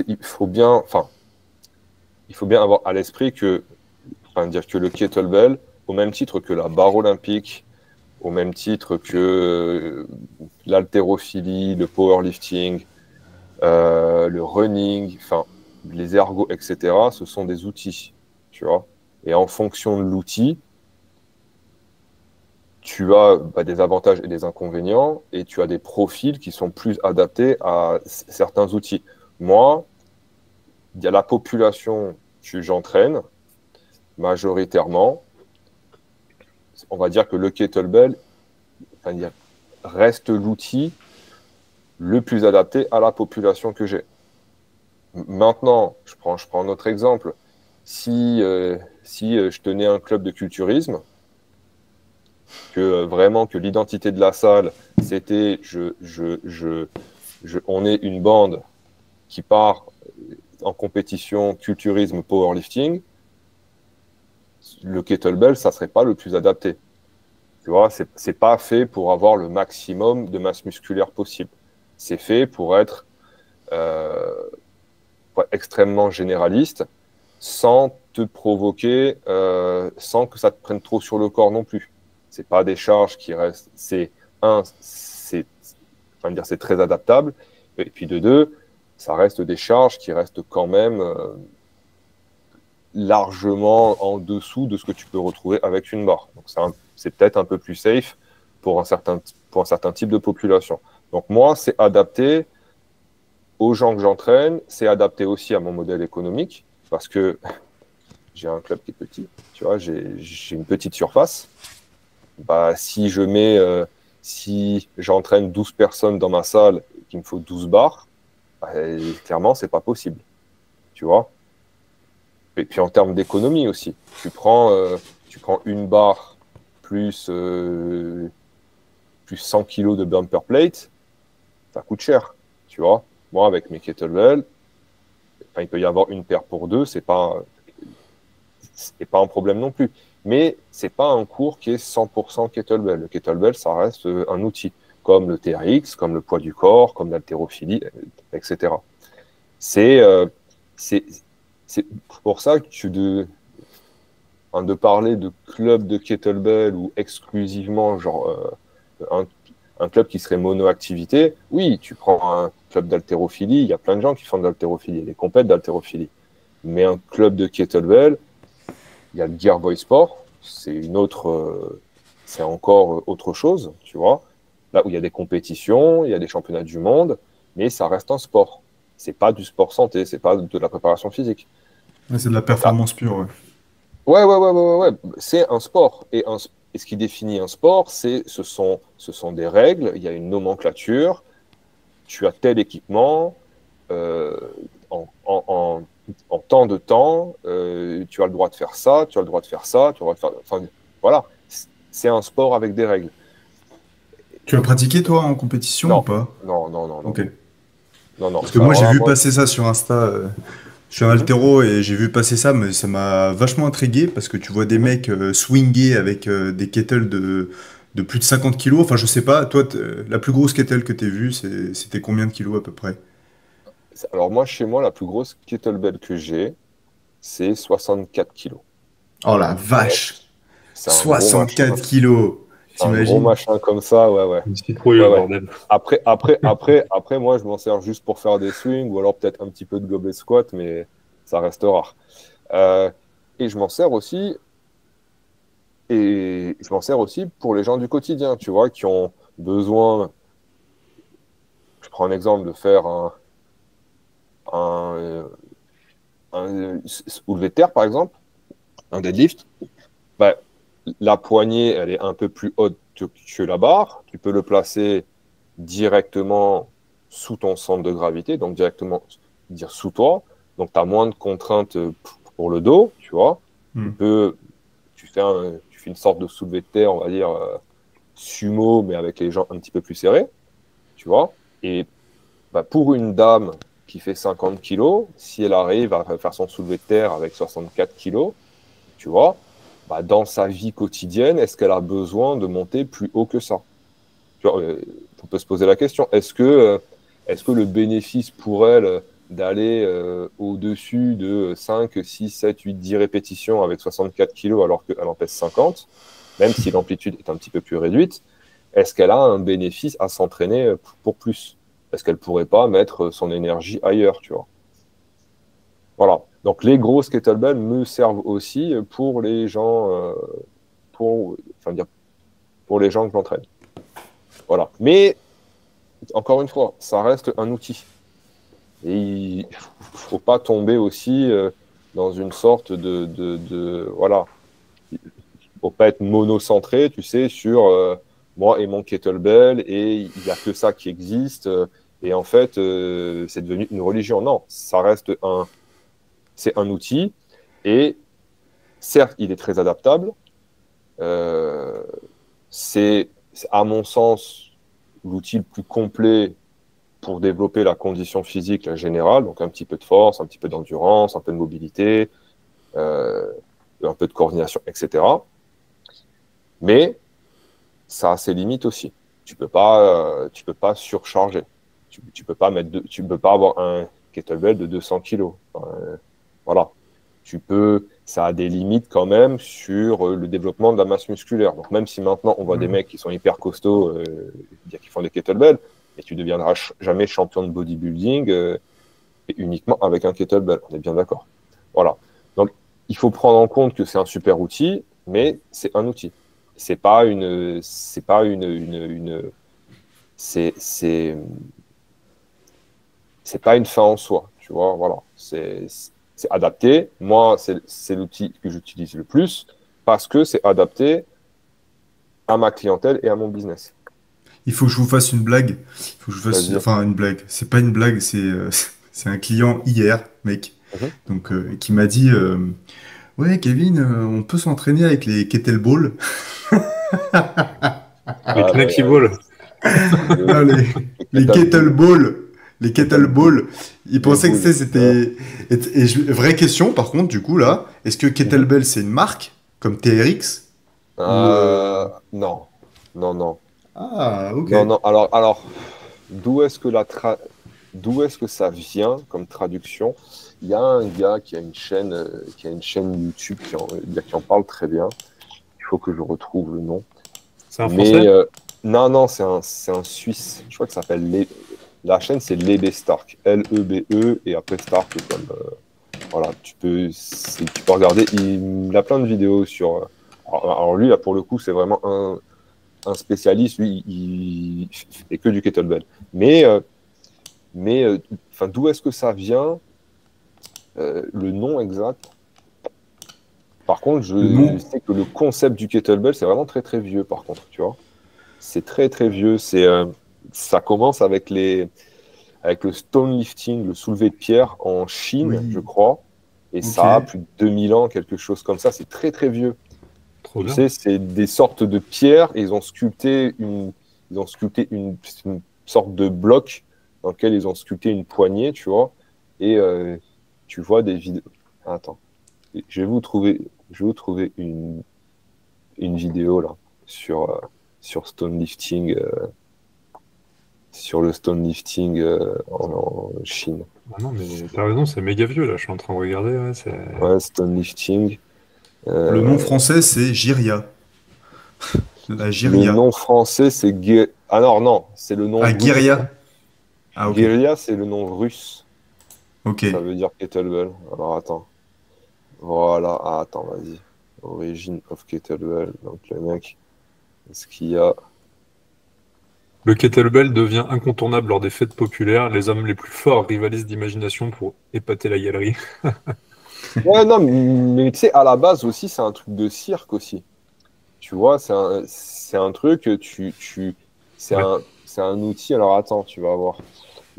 [SPEAKER 3] Il faut bien avoir à l'esprit dire que le kettlebell, au même titre que la barre olympique, au même titre que l'haltérophilie, le powerlifting, le running, enfin, les ergos, etc., ce sont des outils, tu vois. Et en fonction de l'outil, tu as des avantages et des inconvénients, et tu as des profils qui sont plus adaptés à certains outils. Moi, il y a la population que j'entraîne, majoritairement, on va dire que le kettlebell reste l'outil le plus adapté à la population que j'ai. Maintenant, je prends un autre exemple. Si je tenais un club de culturisme, que l'identité de la salle, c'était on est une bande qui part en compétition culturisme powerlifting, le kettlebell, ça ne serait pas le plus adapté. Tu vois, c'est pas fait pour avoir le maximum de masse musculaire possible. C'est fait euh, pour être extrêmement généraliste, sans te provoquer, sans que ça te prenne trop sur le corps non plus. C'est pas des charges qui restent. C'est très adaptable. Et puis de deux, ça reste des charges qui restent quand même largement en dessous de ce que tu peux retrouver avec une barre. Donc c'est peut-être un peu plus safe pour un certain type de population. Donc moi, c'est adapté aux gens que j'entraîne, c'est adapté aussi à mon modèle économique, parce que j'ai un club qui est petit, tu vois, j'ai une petite surface. Bah, si j'entraîne 12 personnes dans ma salle et qu'il me faut 12 barres, bah, clairement, c'est pas possible, tu vois. Et puis en termes d'économie aussi, tu prends une barre plus 100 kilos de bumper plate, ça coûte cher, tu vois. Moi, avec mes kettlebells, il peut y avoir une paire pour deux, c'est pas un problème non plus. Mais c'est pas un cours qui est 100% kettlebell. Le kettlebell, ça reste un outil, comme le TRX, comme le poids du corps, comme l'haltérophilie, etc. C'est pour ça que de parler de club de kettlebell ou exclusivement genre un club qui serait mono-activité, oui, tu prends un club d'haltérophilie, il y a plein de gens qui font de l'haltérophilie, il y a des compètes d'haltérophilie. Mais un club de kettlebell, il y a le Gear Boy Sport, c'est encore autre chose, tu vois. Là où il y a des compétitions, il y a des championnats du monde, mais ça reste un sport. C'est pas du sport santé, c'est pas de la préparation physique.
[SPEAKER 1] Ouais, c'est de la performance pure. Ouais.
[SPEAKER 3] Ouais. C'est un sport. Et ce qui définit un sport, ce sont des règles, il y a une nomenclature, tu as tel équipement, euh, en temps de temps, tu as le droit de faire ça, tu as le droit de faire ça, tu as le droit de faire. Enfin, voilà, c'est un sport avec des règles.
[SPEAKER 1] Tu as pratiqué, toi, en compétition ou
[SPEAKER 3] Non,
[SPEAKER 1] pas?
[SPEAKER 3] non.
[SPEAKER 1] Ok.
[SPEAKER 3] Non.
[SPEAKER 1] Parce que moi,
[SPEAKER 3] Alors
[SPEAKER 1] j'ai
[SPEAKER 3] là,
[SPEAKER 1] vu passer ça sur Insta. Je suis un
[SPEAKER 3] Mhm,
[SPEAKER 1] haltéro et j'ai vu passer ça, mais ça m'a vachement intrigué parce que tu vois des
[SPEAKER 3] mhm.
[SPEAKER 1] mecs swinger avec des kettles de plus de 50 kilos. Enfin, je sais pas, toi, la plus grosse kettle que tu as vue, c'était combien de kilos à peu près?
[SPEAKER 3] Alors moi, chez moi, la plus grosse kettlebell que j'ai, c'est 64 kilos.
[SPEAKER 1] Oh la
[SPEAKER 3] Ouais.
[SPEAKER 1] vache!
[SPEAKER 3] C'est un gros machin.
[SPEAKER 1] 64 kilos!
[SPEAKER 3] C'est un gros
[SPEAKER 1] T'imagines?
[SPEAKER 3] machin comme ça, ouais.
[SPEAKER 2] Une citrouille,
[SPEAKER 3] Ouais,
[SPEAKER 2] le
[SPEAKER 3] ouais.
[SPEAKER 2] bordel.
[SPEAKER 3] Après, moi, je m'en sers juste pour faire des swings ou alors peut-être un petit peu de goblet squat, mais ça reste rare. Euh, et je m'en sers aussi, pour les gens du quotidien, tu vois, qui ont besoin, je prends un exemple, de faire un, un soulevé de terre, par exemple, un deadlift. Bah, la poignée, elle est un peu plus haute que la barre. Tu peux le placer directement sous ton centre de gravité, donc directement dire sous toi. Donc, tu as moins de contraintes pour le dos, tu vois.
[SPEAKER 1] Hmm.
[SPEAKER 3] Tu fais une sorte de soulevé de terre, on va dire, sumo, mais avec les jambes un petit peu plus serrées, tu vois. Et bah, pour une dame qui fait 50 kilos, si elle arrive à faire son soulevé de terre avec 64 kilos, tu vois, bah, dans sa vie quotidienne, est-ce qu'elle a besoin de monter plus haut que ça? Tu vois, on peut se poser la question, est-ce que le bénéfice pour elle d'aller au-dessus de 5, 6, 7, 8, 10 répétitions avec 64 kilos alors qu'elle en pèse 50, même si l'amplitude est un petit peu plus réduite, est-ce qu'elle a un bénéfice à s'entraîner pour plus? Est-ce qu'elle ne pourrait pas mettre son énergie ailleurs, tu vois? Voilà. Donc les grosses kettlebells me servent aussi pour les gens, enfin, dire, pour les gens que j'entraîne. Voilà. Mais encore une fois, ça reste un outil. Et il ne faut pas tomber aussi dans une sorte voilà. Il ne faut pas être monocentré, tu sais, sur moi et mon kettlebell et il n'y a que ça qui existe. Et en fait, c'est devenu une religion. Non, c'est un outil. Et certes, il est très adaptable. Euh, c'est, à mon sens, l'outil le plus complet pour développer la condition physique générale, donc un petit peu de force, un petit peu d'endurance, un peu de mobilité, euh, un peu de coordination, etc. Mais ça a ses limites aussi. Tu peux pas surcharger. Tu peux pas tu peux pas avoir un kettlebell de 200 kilos. Voilà. Ça a des limites quand même sur le développement de la masse musculaire. Donc même si maintenant on voit des mecs qui sont hyper costauds, qui font des kettlebells, et tu deviendras jamais champion de bodybuilding uniquement avec un kettlebell. On est bien d'accord. Voilà. Donc il faut prendre en compte que c'est un super outil, mais c'est un outil. C'est pas pas une fin en soi, tu vois, voilà. C'est adapté. Moi, c'est l'outil que j'utilise le plus parce que c'est adapté à ma clientèle et à mon business.
[SPEAKER 1] Il faut que je vous fasse une blague. Il faut que je vous fasse,
[SPEAKER 3] Vas-y.
[SPEAKER 1] enfin, une blague. C'est pas une blague, c'est un client hier, mec.
[SPEAKER 3] Mhm.
[SPEAKER 1] Donc, qui m'a dit, ouais, Kevin, on peut s'entraîner avec les kettlebells.
[SPEAKER 2] Les
[SPEAKER 3] Ah,
[SPEAKER 2] knacky balls.
[SPEAKER 1] Non, les kettlebells. Les kettlebells. Il pensait que c'était. Vraie question, par contre, du coup, là, est-ce que kettlebell, c'est une marque, comme TRX? Ou,
[SPEAKER 3] Non, non, non.
[SPEAKER 1] Ah, ok.
[SPEAKER 3] Non, non. Alors, d'où est-ce que d'où est-ce que ça vient comme traduction? Il y a un gars qui a une chaîne, YouTube qui en parle très bien. Il faut que je retrouve le nom.
[SPEAKER 2] C'est un Français?
[SPEAKER 3] Non, non, c'est un Suisse. Je crois que ça s'appelle la chaîne, c'est Lebe Stark. Lebe et après Stark comme voilà. Tu peux regarder. Il a plein de vidéos sur. Alors lui là pour le coup c'est vraiment un spécialiste. Lui il fait que du kettlebell. Mais enfin d'où est-ce que ça vient? Le nom exact. Par contre,
[SPEAKER 1] Le
[SPEAKER 3] je
[SPEAKER 1] nom?
[SPEAKER 3] sais que le concept du kettlebell, c'est vraiment très très vieux, par contre, tu vois. C'est très très vieux. Ça commence avec le stone lifting, le soulevé de pierre en Chine, je
[SPEAKER 1] Oui.
[SPEAKER 3] crois. Et
[SPEAKER 1] Ok.
[SPEAKER 3] ça a plus de 2000 ans, quelque chose comme ça. C'est très très vieux.
[SPEAKER 2] Trop
[SPEAKER 3] Tu
[SPEAKER 2] bien.
[SPEAKER 3] sais, c'est des sortes de pierres et ils ont sculpté une sorte de bloc dans lequel ils ont sculpté une poignée, tu vois. Et tu vois des vidéos. Attends. Je vais vous trouver une vidéo là sur stone lifting, sur le stone lifting en Chine.
[SPEAKER 2] Ah non, mais t'as raison, c'est méga vieux là. Je suis en train de regarder. Ouais,
[SPEAKER 3] Ouais, stone lifting.
[SPEAKER 1] Le nom français, c'est Jiria. La
[SPEAKER 3] Le
[SPEAKER 1] Jiria.
[SPEAKER 3] nom français, c'est Ah non, non, c'est le nom
[SPEAKER 1] Ah,
[SPEAKER 3] russe.
[SPEAKER 1] Guerilla. Ah, ok.
[SPEAKER 3] Guerilla, c'est le nom russe.
[SPEAKER 1] Ok.
[SPEAKER 3] Ça veut dire kettlebell. Alors attends. Voilà. Ah, attends, vas-y. Origin of kettlebell. Donc le mec, est-ce qu'il y a.
[SPEAKER 2] le kettlebell devient incontournable lors des fêtes populaires. Les hommes les plus forts rivalisent d'imagination pour épater la galerie.
[SPEAKER 3] Ouais, non, mais tu sais, à la base aussi, c'est un truc de cirque aussi. Tu vois, c'est un truc,
[SPEAKER 2] Ouais.
[SPEAKER 3] c'est un outil. Alors attends, tu vas voir.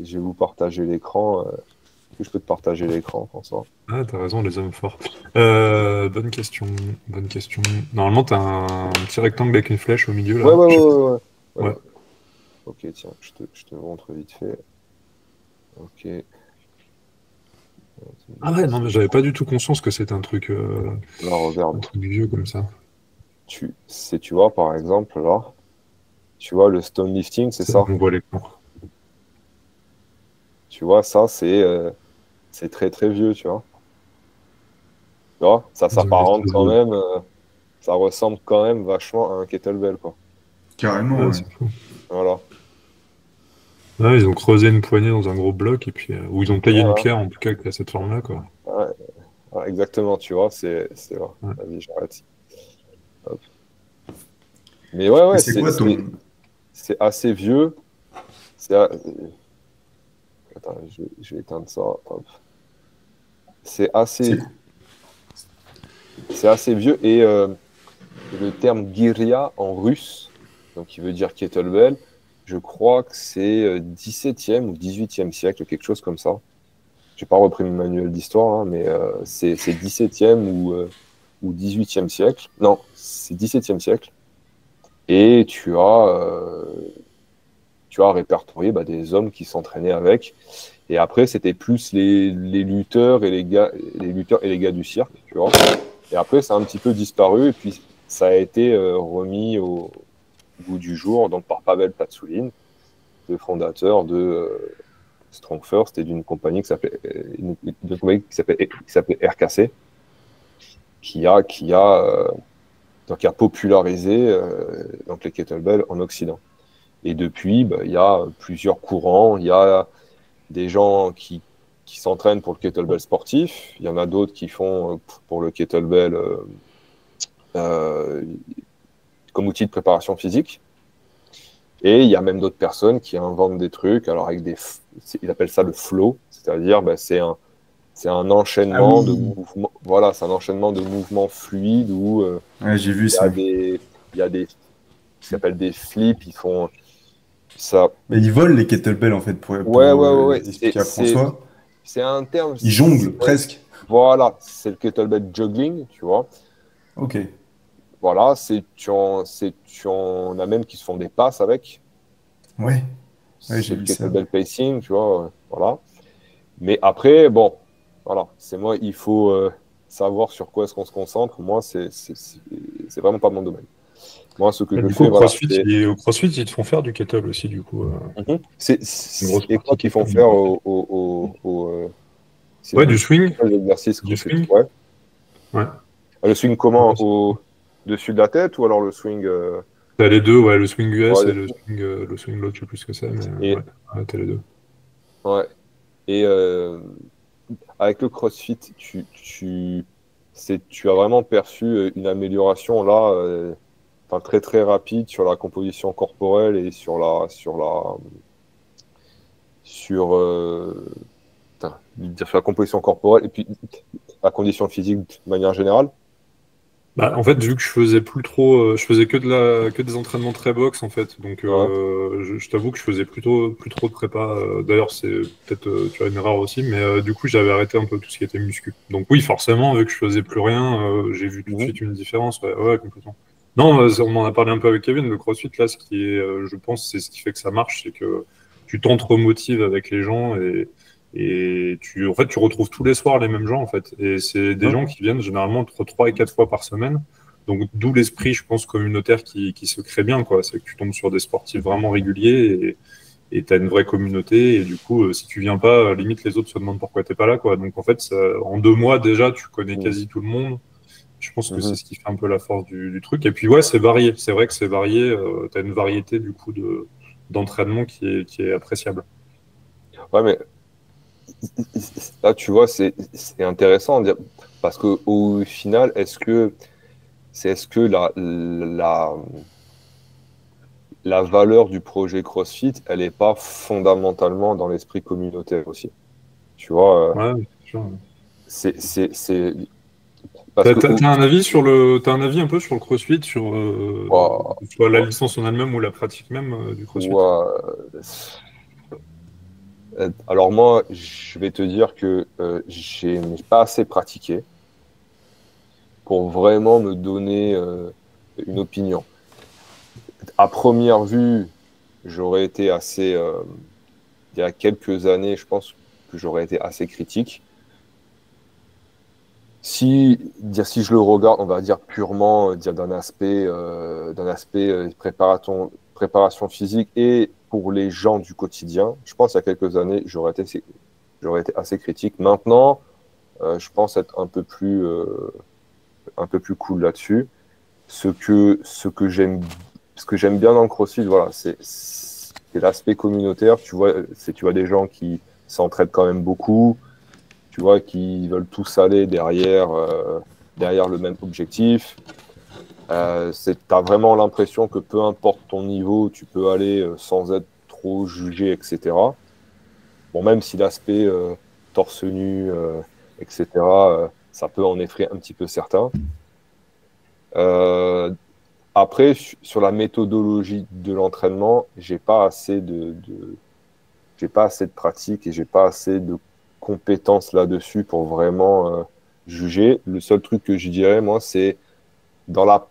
[SPEAKER 3] Je vais vous partager l'écran. Est-ce que je peux te partager l'écran, François?
[SPEAKER 2] Ah, t'as raison, les hommes forts. Bonne question. Bonne question. Normalement, t'as un petit rectangle avec une flèche au milieu
[SPEAKER 3] Ouais,
[SPEAKER 2] là.
[SPEAKER 3] ouais, ouais, ouais, ouais. Ouais,
[SPEAKER 2] Ouais.
[SPEAKER 3] ouais. Ok, tiens, je te montre vite fait. Ok.
[SPEAKER 2] Ah ouais, non, mais j'avais pas du tout conscience que c'était
[SPEAKER 3] Là,
[SPEAKER 2] un
[SPEAKER 3] regarde.
[SPEAKER 2] truc vieux comme ça.
[SPEAKER 3] Tu vois, par exemple, là, tu vois, le stone lifting, c'est ça.
[SPEAKER 2] On voit l'écran.
[SPEAKER 3] Tu vois, ça, c'est très, très vieux, tu vois. Tu vois, ça
[SPEAKER 2] Ils ont une
[SPEAKER 3] s'apparente
[SPEAKER 2] espèce
[SPEAKER 3] quand
[SPEAKER 2] de...
[SPEAKER 3] même, ça ressemble quand même vachement à un kettlebell, quoi.
[SPEAKER 1] Carrément,
[SPEAKER 2] Ouais,
[SPEAKER 1] ouais.
[SPEAKER 2] c'est fou.
[SPEAKER 3] Voilà.
[SPEAKER 2] Ouais, ils ont creusé une poignée dans un gros bloc et puis ou ils ont taillé une
[SPEAKER 3] Voilà.
[SPEAKER 2] pierre en tout cas qui a cette forme-là quoi.
[SPEAKER 3] Ouais, ouais, exactement, tu vois, c'est là.
[SPEAKER 2] Ouais.
[SPEAKER 3] Vas-y, j'arrête. Hop. Mais ouais,
[SPEAKER 1] Et
[SPEAKER 3] ouais,
[SPEAKER 1] c'est quoi ton.
[SPEAKER 3] c'est assez vieux. C'est a- Attends, je vais éteindre ça. Hop. C'est
[SPEAKER 1] C'est
[SPEAKER 3] assez, c'est assez vieux. Et le terme guérilla en russe, donc qui veut dire kettlebell, je crois que c'est 17e ou 18e siècle, quelque chose comme ça. J'ai pas repris mon manuel d'histoire, hein, mais c'est 17e ou 18e siècle. Non, c'est 17e siècle. Et tu as répertorié des hommes qui s'entraînaient avec. Et après, c'était plus les lutteurs et les gars du cirque, tu vois. Et après, ça a un petit peu disparu. Et puis, ça a été remis goût du jour, donc par Pavel Tsatsouline, le fondateur de Strong First et d'une compagnie qui s'appelait RKC, qui a popularisé donc les kettlebells en Occident. Et depuis, il y a plusieurs courants. Il y a des gens qui s'entraînent pour le kettlebell sportif. Il y en a d'autres qui font pour le kettlebell comme outil de préparation physique. Et il y a même d'autres personnes qui inventent des trucs, alors avec ils appellent ça le flow, c'est-à-dire c'est un enchaînement de mouvements. Voilà, c'est un enchaînement de mouvements fluides où
[SPEAKER 1] j'ai vu ça.
[SPEAKER 3] Il y a des qui s'appellent des flips, ils font ça.
[SPEAKER 1] Mais ils volent les kettlebells en fait pour
[SPEAKER 3] ouais.
[SPEAKER 1] expliquer à François.
[SPEAKER 3] C'est un terme.
[SPEAKER 1] Ils jonglent presque.
[SPEAKER 3] Voilà, c'est le kettlebell juggling, tu vois.
[SPEAKER 1] Ok.
[SPEAKER 3] Voilà, tu en as même qui se font des passes avec.
[SPEAKER 1] Ouais,
[SPEAKER 3] j'ai vu ça. C'est le kettlebell pacing, tu vois, voilà. Mais après, bon, voilà, il faut savoir sur quoi est-ce qu'on se concentre. Moi, c'est vraiment pas mon domaine. Moi, ce que je fais,
[SPEAKER 2] au CrossFit, ils te font faire du kettlebell aussi, du coup.
[SPEAKER 3] C'est quoi qu'ils font faire
[SPEAKER 2] du swing.
[SPEAKER 3] Du swing. Ouais. Le swing comment au-dessus de la tête ou alors le swing
[SPEAKER 2] T'as les deux, le swing US et le swing l'autre, je sais plus ce que c'est, mais t'as les deux.
[SPEAKER 3] Ouais. Et avec le CrossFit, tu as vraiment perçu une amélioration là, très très rapide sur la composition corporelle et sur la composition corporelle et puis la condition physique de manière générale.
[SPEAKER 2] En fait, vu que je faisais plus trop, je faisais que des entraînements très box en fait, donc je t'avoue que je faisais plus trop de prépa. D'ailleurs, c'est peut-être tu as une erreur aussi, mais du coup, j'avais arrêté un peu tout ce qui était muscu. Donc oui, forcément, vu que je faisais plus rien, j'ai vu tout de suite une différence. Ouais, complètement. Non, on en a parlé un peu avec Kevin. Le CrossFit là, ce qui est, je pense, c'est ce qui fait que ça marche, c'est que tu t'en te remotives avec les gens et tu retrouves tous les soirs les mêmes gens, en fait. Et c'est des gens qui viennent généralement entre 3 et 4 fois par semaine. Donc, d'où l'esprit, je pense, communautaire qui se crée bien, quoi. C'est que tu tombes sur des sportifs vraiment réguliers et tu as une vraie communauté. Et du coup, si tu viens pas, limite, les autres se demandent pourquoi t'es pas là, quoi. Donc, en fait, en 2 mois, déjà, tu connais quasi tout le monde. Je pense que c'est ce qui fait un peu la force du truc. Et puis, ouais, c'est varié. C'est vrai que c'est varié. Tu as une variété, du coup, d'entraînement qui est appréciable.
[SPEAKER 3] Ouais, mais là, tu vois, c'est intéressant de dire, parce qu'au final, est-ce que la valeur du projet CrossFit, elle n'est pas fondamentalement dans l'esprit communautaire aussi? Tu vois,
[SPEAKER 2] ouais, c'est
[SPEAKER 3] sûr.
[SPEAKER 2] T'as un avis t'as un avis un peu sur le CrossFit, sur soit la licence en elle-même ou la pratique même du CrossFit?
[SPEAKER 3] Alors moi, je vais te dire que je n'ai pas assez pratiqué pour vraiment me donner une opinion. À première vue, j'aurais été assez, il y a quelques années, je pense que j'aurais été assez critique. Si je le regarde, on va dire purement d'un aspect préparation physique et pour les gens du quotidien, je pense qu'il y a quelques années, j'aurais été assez critique. Maintenant, je pense être un peu plus cool là-dessus. Ce que j'aime bien dans le CrossFit, voilà, c'est l'aspect communautaire. Tu vois des gens qui s'entraident quand même beaucoup. Tu vois, qui veulent tous aller derrière le même objectif. Tu as vraiment l'impression que peu importe ton niveau, tu peux aller sans être trop jugé, etc. Bon, même si l'aspect torse nu, etc., ça peut en effrayer un petit peu certains. Après, sur la méthodologie de l'entraînement, j'ai pas assez de pratique et j'ai pas assez de compétences là-dessus pour vraiment juger. Le seul truc que je dirais, moi, c'est dans la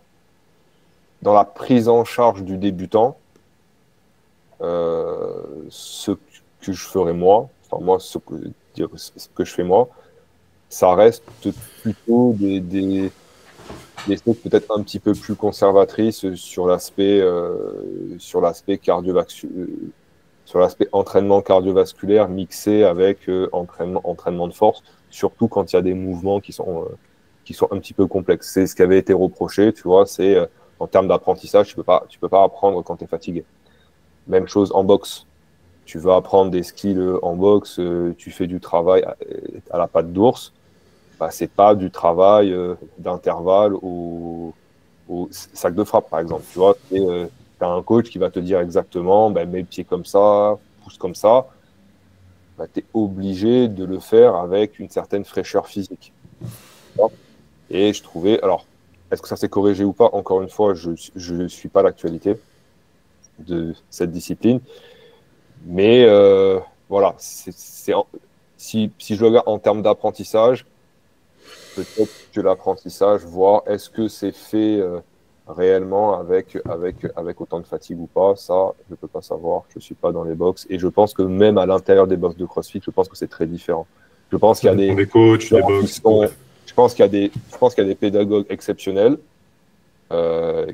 [SPEAKER 3] prise en charge du débutant, ce que je ferais moi, ce que je fais moi, ça reste plutôt des des choses peut-être un petit peu plus conservatrices sur l'aspect sur l'aspect entraînement cardiovasculaire mixé avec entraînement de force, surtout quand il y a des mouvements qui sont un petit peu complexes. C'est ce qui avait été reproché, tu vois, c'est en termes d'apprentissage, tu peux pas apprendre quand tu es fatigué. Même chose en boxe. Tu veux apprendre des skills en boxe, tu fais du travail à la patte d'ours, bah, c'est pas du travail d'intervalle au sac de frappe, par exemple. Tu vois, tu as un coach qui va te dire exactement, bah, mets le pied comme ça, pousse comme ça. Bah, tu es obligé de le faire avec une certaine fraîcheur physique. Et je trouvais, alors, est-ce que ça s'est corrigé ou pas? Encore une fois, je ne suis pas l'actualité de cette discipline. Mais voilà, si je le regarde en termes d'apprentissage, peut-être que l'apprentissage, voir est-ce que c'est fait réellement avec autant de fatigue ou pas, ça, je ne peux pas savoir. Je ne suis pas dans les box. Et je pense que même à l'intérieur des box de CrossFit, je pense que c'est très différent. Je pense qu'il y a
[SPEAKER 2] des coachs, des box.
[SPEAKER 3] Je pense qu'il y a des pédagogues exceptionnels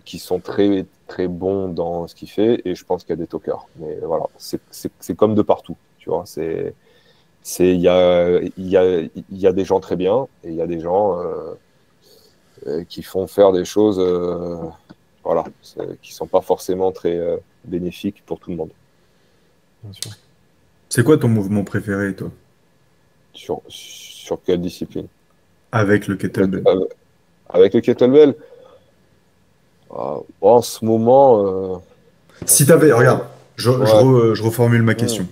[SPEAKER 3] qui sont très, très bons dans ce qu'ils font. Et je pense qu'il y a des tocards. Mais voilà, c'est comme de partout. Tu vois, il y a des gens très bien et il y a des gens qui font faire des choses voilà, qui sont pas forcément très bénéfiques pour tout le monde.
[SPEAKER 2] Bien sûr.
[SPEAKER 1] C'est quoi ton mouvement préféré, toi?
[SPEAKER 3] Sur quelle discipline?
[SPEAKER 1] Avec le kettlebell.
[SPEAKER 3] Avec le kettlebell, en ce moment.
[SPEAKER 1] Si t'avais, regarde, je reformule ma question.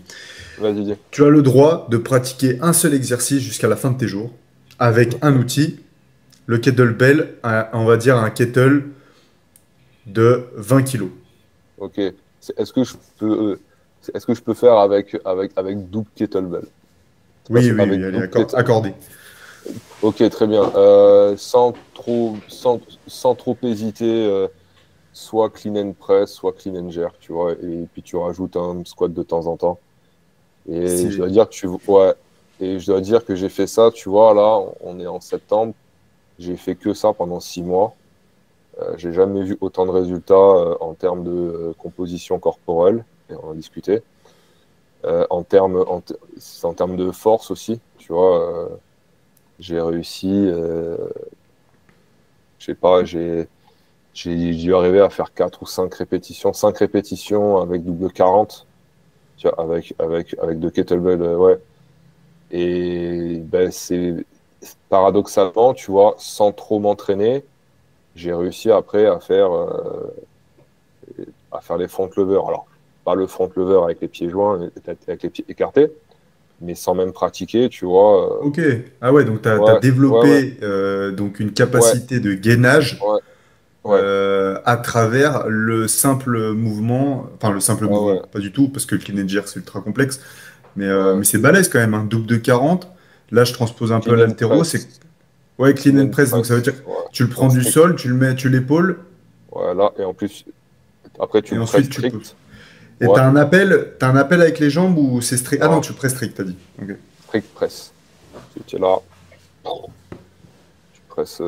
[SPEAKER 3] Vas-y, dis.
[SPEAKER 1] Tu as le droit de pratiquer un seul exercice jusqu'à la fin de tes jours avec un outil, le kettlebell, on va dire un kettle de 20 kilos.
[SPEAKER 3] Ok. Est-ce que je peux faire avec double kettlebell?
[SPEAKER 1] Oui, oui,
[SPEAKER 3] Avec
[SPEAKER 1] oui, allez,
[SPEAKER 3] double
[SPEAKER 1] accordé.
[SPEAKER 3] Ok, très bien. Sans trop hésiter, soit clean and press, soit clean and jerk, tu vois. Et puis tu rajoutes un squat de temps en temps. Et je dois dire que j'ai fait ça, tu vois, là, on est en septembre. J'ai fait que ça pendant 6 mois. J'ai jamais vu autant de résultats en termes de composition corporelle, et on en a discuté. En termes de force aussi, tu vois. J'ai réussi, je sais pas, j'ai dû arriver à faire 4 ou 5 répétitions. 5 répétitions avec double 40, tu vois, avec deux kettlebells, ouais. Et ben, paradoxalement, tu vois, sans trop m'entraîner, j'ai réussi après à faire les front levers. Alors, pas le front lever avec les pieds joints, avec les pieds écartés, mais sans même pratiquer, tu vois.
[SPEAKER 1] Ok. Ah ouais, donc tu as,
[SPEAKER 3] Ouais, ouais,
[SPEAKER 1] développé donc une
[SPEAKER 3] ouais,
[SPEAKER 1] capacité de gainage
[SPEAKER 3] ouais, ouais,
[SPEAKER 1] à travers le simple mouvement, enfin le simple
[SPEAKER 3] ouais,
[SPEAKER 1] mouvement,
[SPEAKER 3] ouais,
[SPEAKER 1] pas du tout, parce que le clean and jerk c'est ultra complexe, mais
[SPEAKER 3] ouais.
[SPEAKER 1] c'est balèze quand même, un double de 40. Là, je transpose un peu à
[SPEAKER 3] Clean and
[SPEAKER 1] l'haltéro, c'est
[SPEAKER 3] press.
[SPEAKER 1] ouais, clean
[SPEAKER 3] Clean
[SPEAKER 1] and
[SPEAKER 3] and
[SPEAKER 1] press, donc ça veut dire
[SPEAKER 3] press,
[SPEAKER 1] que
[SPEAKER 3] ouais.
[SPEAKER 1] tu le prends
[SPEAKER 3] Donc
[SPEAKER 1] du
[SPEAKER 3] strict.
[SPEAKER 1] sol, tu le mets, tu l'épaules,
[SPEAKER 3] Voilà. Et en plus, après, tu
[SPEAKER 1] et
[SPEAKER 3] le presses
[SPEAKER 1] ensuite tu peux.
[SPEAKER 3] strict.
[SPEAKER 1] Et
[SPEAKER 3] Ouais,
[SPEAKER 1] t'as un appel avec les jambes ou c'est strict? Ah non,
[SPEAKER 3] non,
[SPEAKER 1] tu le presses strict, t'as dit. Ok.
[SPEAKER 3] strict press. Tu es là, tu presses,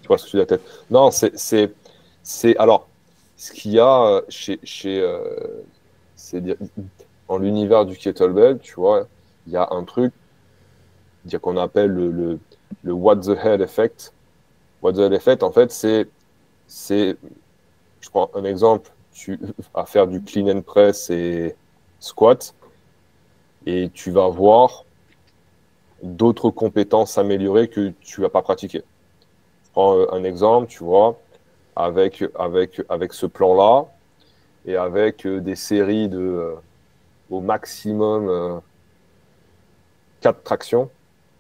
[SPEAKER 3] tu presses au-dessus de la tête. Non, alors, ce qu'il y a dans l'univers du kettlebell, tu vois, il y a un truc qu'on appelle le what the hell effect. What the hell effect, en fait, je prends un exemple, tu vas faire du clean and press et squat, et tu vas voir d'autres compétences améliorées que tu n'as pas pratiquées. Je prends un exemple, tu vois, avec ce plan-là, et avec des séries au maximum 4 tractions,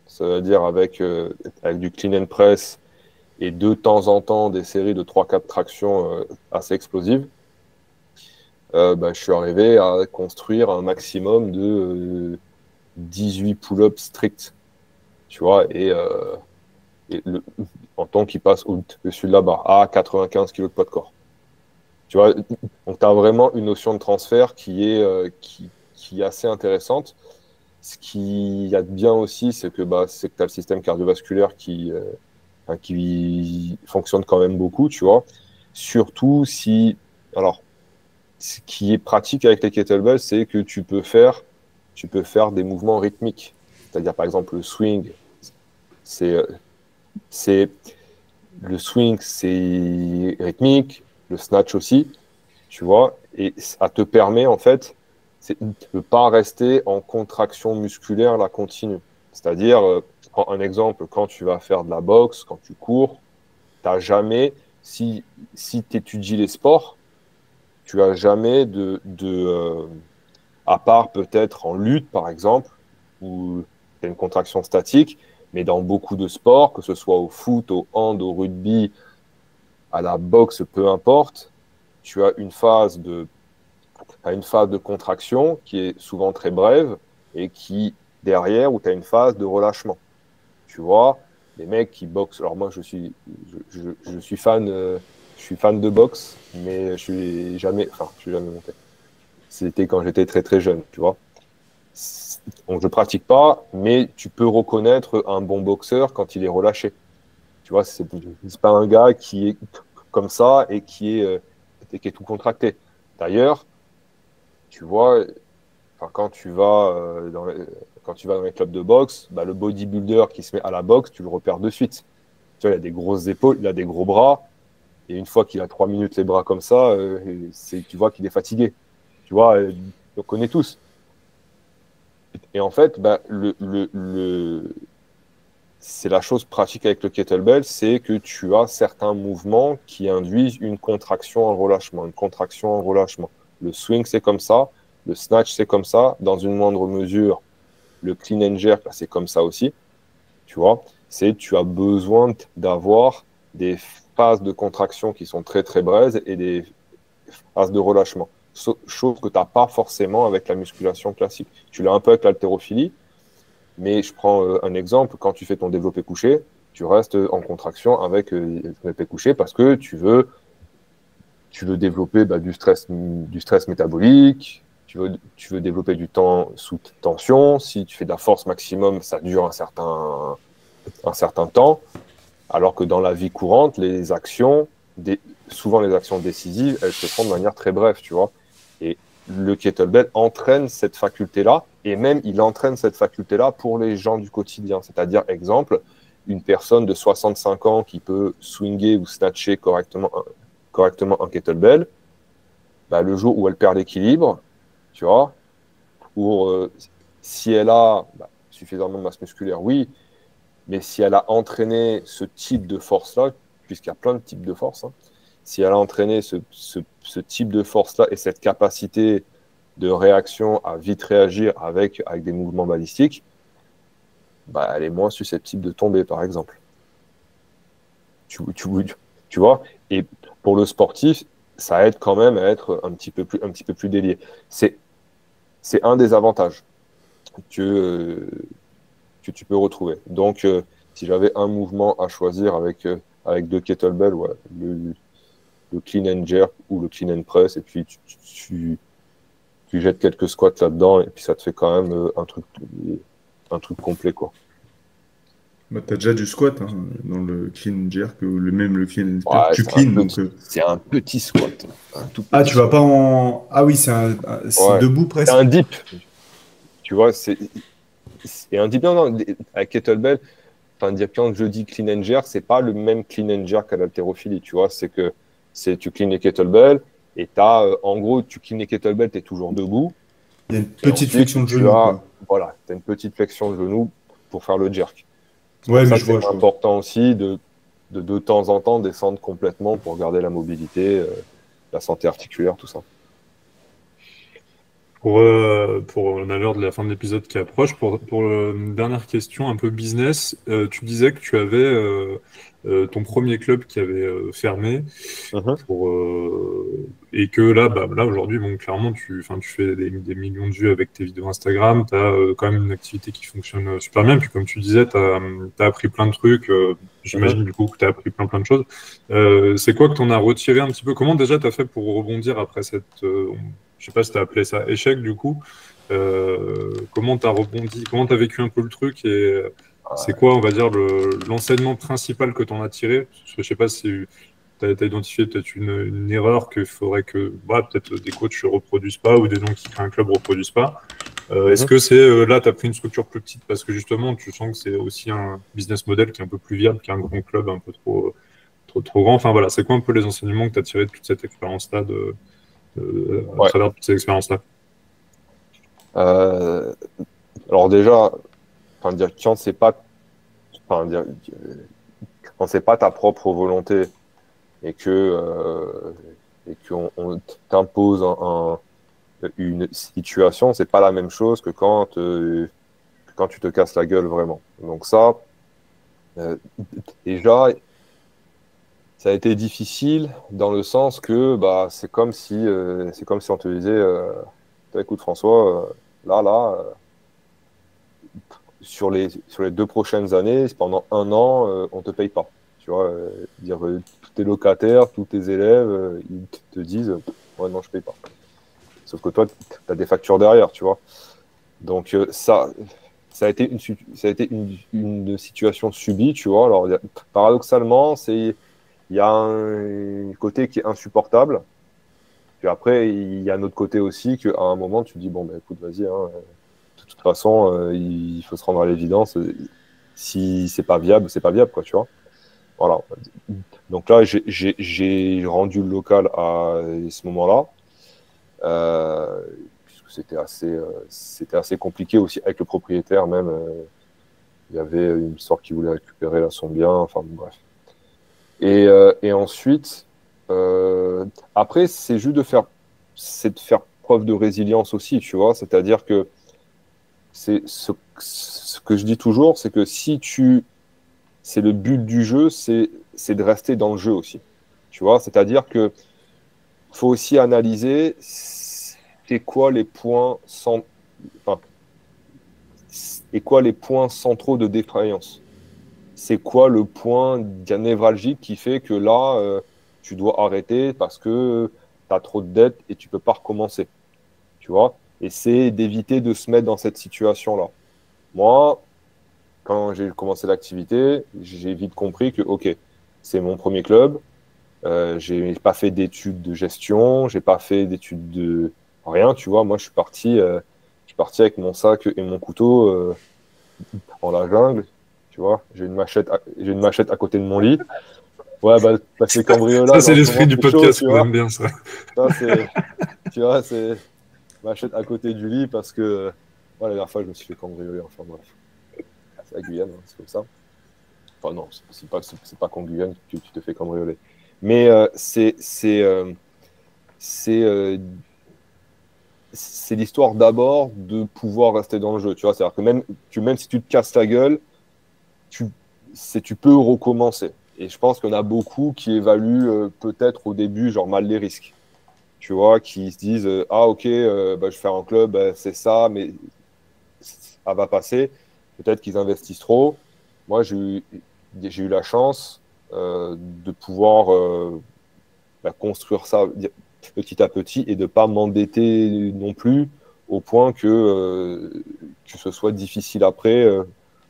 [SPEAKER 3] c'est-à-dire avec du clean and press et de temps en temps des séries de 3-4 tractions assez explosives, bah, je suis arrivé à construire un maximum de 18 pull-ups stricts, tu vois, et en temps qui passe au-dessus de la barre, à 95 kg de poids de corps. Tu vois, donc tu as vraiment une notion de transfert qui est assez intéressante. Ce qui y a de bien aussi, c'est que tu as le système cardiovasculaire qui fonctionne quand même beaucoup, tu vois. Surtout si, alors, ce qui est pratique avec les kettlebells, c'est que tu peux faire des mouvements rythmiques. C'est-à-dire, par exemple, le swing, c'est rythmique, le snatch aussi, tu vois, et ça te permet, en fait, de ne pas rester en contraction musculaire la continue. C'est-à-dire, je prends un exemple, quand tu vas faire de la boxe, quand tu cours, t'as jamais, si tu étudies les sports, tu as jamais à part peut-être en lutte, par exemple, où tu as une contraction statique, mais dans beaucoup de sports, que ce soit au foot, au hand, au rugby, à la boxe, peu importe, tu as une phase de contraction qui est souvent très brève et qui, derrière, où tu as une phase de relâchement. Tu vois, les mecs qui boxent. Alors moi, je suis fan, je suis fan de boxe, mais je suis jamais monté. C'était quand j'étais très très jeune, tu vois. Donc je pratique pas, mais tu peux reconnaître un bon boxeur quand il est relâché. Tu vois, c'est pas un gars qui est comme ça et qui est tout contracté. D'ailleurs, tu vois, quand tu vas dans les clubs de boxe, bah, le bodybuilder qui se met à la boxe, tu le repères de suite. Tu vois, il a des grosses épaules, il a des gros bras, et une fois qu'il a 3 minutes les bras comme ça, tu vois qu'il est fatigué. Tu vois, on connaît tous. Et en fait, bah, c'est la chose pratique avec le kettlebell, c'est que tu as certains mouvements qui induisent une contraction, un relâchement, une contraction, un relâchement. Le swing, c'est comme ça. Le snatch, c'est comme ça. Dans une moindre mesure, le clean and jerk, c'est comme ça aussi. Tu vois, tu as besoin d'avoir des phases de contraction qui sont très, très brèves et des phases de relâchement. Chose que tu n'as pas forcément avec la musculation classique. Tu l'as un peu avec l'haltérophilie, mais je prends un exemple. Quand tu fais ton développé couché, tu restes en contraction avec le développé couché parce que tu veux développer du stress métabolique, tu veux développer du temps sous tension. Si tu fais de la force maximum, ça dure un certain temps, alors que dans la vie courante, souvent les actions décisives, elles se font de manière très brève, tu vois. Et le kettlebell entraîne cette faculté-là, et même il entraîne cette faculté-là pour les gens du quotidien. C'est-à-dire, exemple, une personne de 65 ans qui peut swinger ou snatcher correctement un kettlebell, bah, le jour où elle perd l'équilibre, tu vois, si elle a suffisamment de masse musculaire, oui, mais si elle a entraîné ce type de force-là, puisqu'il y a plein de types de force, hein, si elle a entraîné ce type de force-là et cette capacité de réaction à vite réagir avec des mouvements balistiques, bah, elle est moins susceptible de tomber, par exemple. Tu vois. Et pour le sportif, ça aide quand même à être un petit peu plus délié. C'est un des avantages que tu peux retrouver. Donc, si j'avais un mouvement à choisir avec deux kettlebells, ouais, le clean and jerk ou le clean and press, et puis tu jettes quelques squats là-dedans, et puis ça te fait quand même un truc complet, quoi.
[SPEAKER 1] Bah, t'as déjà du squat hein, dans le clean jerk, ou même le clean and jerk.
[SPEAKER 3] Ouais,
[SPEAKER 1] Tu clean, donc.
[SPEAKER 3] C'est un petit squat.
[SPEAKER 1] Ah, tu vas pas en. Ah oui, c'est
[SPEAKER 3] Ouais.
[SPEAKER 1] debout
[SPEAKER 3] C'est
[SPEAKER 1] presque.
[SPEAKER 3] un dip. Tu vois, c'est un dip. Non, avec kettlebell, quand je dis clean and jerk, c'est pas le même clean and jerk qu'à l'haltérophilie, tu vois. C'est que tu clean les kettlebells, et en gros, tu clean les kettlebells, tu es toujours debout.
[SPEAKER 1] Il y a une
[SPEAKER 3] Et
[SPEAKER 1] petite
[SPEAKER 3] ensuite,
[SPEAKER 1] flexion de genou, quoi.
[SPEAKER 3] Voilà, tu as une petite flexion de genou pour faire le jerk. C'est
[SPEAKER 1] Ouais,
[SPEAKER 3] pour
[SPEAKER 1] mais
[SPEAKER 3] ça
[SPEAKER 1] je
[SPEAKER 3] que
[SPEAKER 1] vois,
[SPEAKER 3] c'est important aussi de temps en temps descendre complètement pour garder la mobilité, la santé articulaire, tout ça.
[SPEAKER 2] On a l'heure de la fin de l'épisode qui approche. Pour une dernière question un peu business, tu disais que tu avais ton premier club qui avait fermé et que là aujourd'hui, bon, clairement, tu fais des millions de vues avec tes vidéos Instagram. Tu as quand même une activité qui fonctionne super bien. Puis comme tu disais, tu as appris plein de trucs. J'imagine du coup que tu as appris plein de choses. C'est quoi que tu en as retiré un petit peu? Comment déjà tu as fait pour rebondir après je sais pas si tu as appelé ça échec du coup. Comment tu as rebondi? Comment tu as vécu un peu le truc c'est quoi, on va dire, l'enseignement principal que tu en as tiré? Parce que je sais pas si tu as identifié peut-être une erreur qu'il faudrait que peut-être des coachs ne reproduisent pas ou des gens qui créent un club ne reproduisent pas. Est-ce que c'est là, tu as pris une structure plus petite parce que justement, tu sens que c'est aussi un business model qui est un peu plus viable qu'un grand club un peu trop grand? Enfin voilà, c'est quoi un peu les enseignements que tu as tirés de toute cette expérience-là, à
[SPEAKER 3] Ouais.
[SPEAKER 2] travers toutes ces expériences-là?
[SPEAKER 3] Alors déjà, enfin, dire, quand c'est pas, enfin, dire, quand c'est pas ta propre volonté et et qu'on t'impose une situation, c'est pas la même chose que quand tu te casses la gueule vraiment. Donc ça, déjà, ça a été difficile dans le sens que c'est comme si on te disait écoute François, sur les 2 prochaines années, pendant 1 an, on te paye pas. Tu vois, tous tes locataires, tous tes élèves, ils te disent ouais, non, je paye pas. Sauf que toi, tu as des factures derrière, tu vois. Donc ça a été une situation subie, tu vois. Alors paradoxalement, il y a un côté qui est insupportable. Puis après, il y a un autre côté aussi qu'à un moment, tu te dis bon, écoute, vas-y, hein, de toute façon, il faut se rendre à l'évidence. Si c'est pas viable, c'est pas viable, quoi, tu vois. Voilà. Donc là, j'ai rendu le local à ce moment-là. Puisque c'était assez compliqué aussi avec le propriétaire même. Il y avait une histoire qui voulait récupérer là son bien. Enfin, bref. Et ensuite, après, c'est de faire preuve de résilience aussi, tu vois. C'est-à-dire que c'est ce que je dis toujours, c'est que c'est le but du jeu, c'est de rester dans le jeu aussi. Tu vois, c'est-à-dire que faut aussi analyser c'est quoi les points enfin, c'est quoi les points centraux de défaillance. C'est quoi le point névralgique qui fait que là, tu dois arrêter parce que tu as trop de dettes et tu peux pas recommencer. Tu vois? Et c'est d'éviter de se mettre dans cette situation-là. Moi, quand j'ai commencé l'activité, j'ai vite compris que, OK, c'est mon premier club. J'ai pas fait d'études de gestion, j'ai pas fait d'études de rien, tu vois. Moi, je suis parti avec mon sac et mon couteau en la jungle, tu vois. J'ai une machette à côté de mon lit. Ouais, c'est
[SPEAKER 2] Ça,
[SPEAKER 3] cambriolage,
[SPEAKER 2] c'est
[SPEAKER 3] en ce moment,
[SPEAKER 2] l'esprit du
[SPEAKER 3] c'est chaud,
[SPEAKER 2] podcast
[SPEAKER 3] tu
[SPEAKER 2] qu'on
[SPEAKER 3] vois.
[SPEAKER 2] aime bien, ça.
[SPEAKER 3] Ça, tu vois, c'est machette à côté du lit parce que, la dernière fois, je me suis fait cambrioler. Enfin, bref. C'est la Guyane, hein, c'est comme ça. Enfin, non, c'est pas qu'en Guyane que tu te fais cambrioler. Mais c'est c'est l'histoire d'abord de pouvoir rester dans le jeu. Tu vois, c'est-à-dire que même si tu te casses la gueule, tu, tu peux recommencer. Et je pense qu'il y en a beaucoup qui évaluent peut-être au début genre mal les risques. Tu vois, qui se disent ah ok, je vais faire un club, c'est ça, mais ça va passer. Peut-être qu'ils investissent trop. Moi, j'ai eu la chance de pouvoir construire ça petit à petit et de ne pas m'endetter non plus au point que ce soit difficile après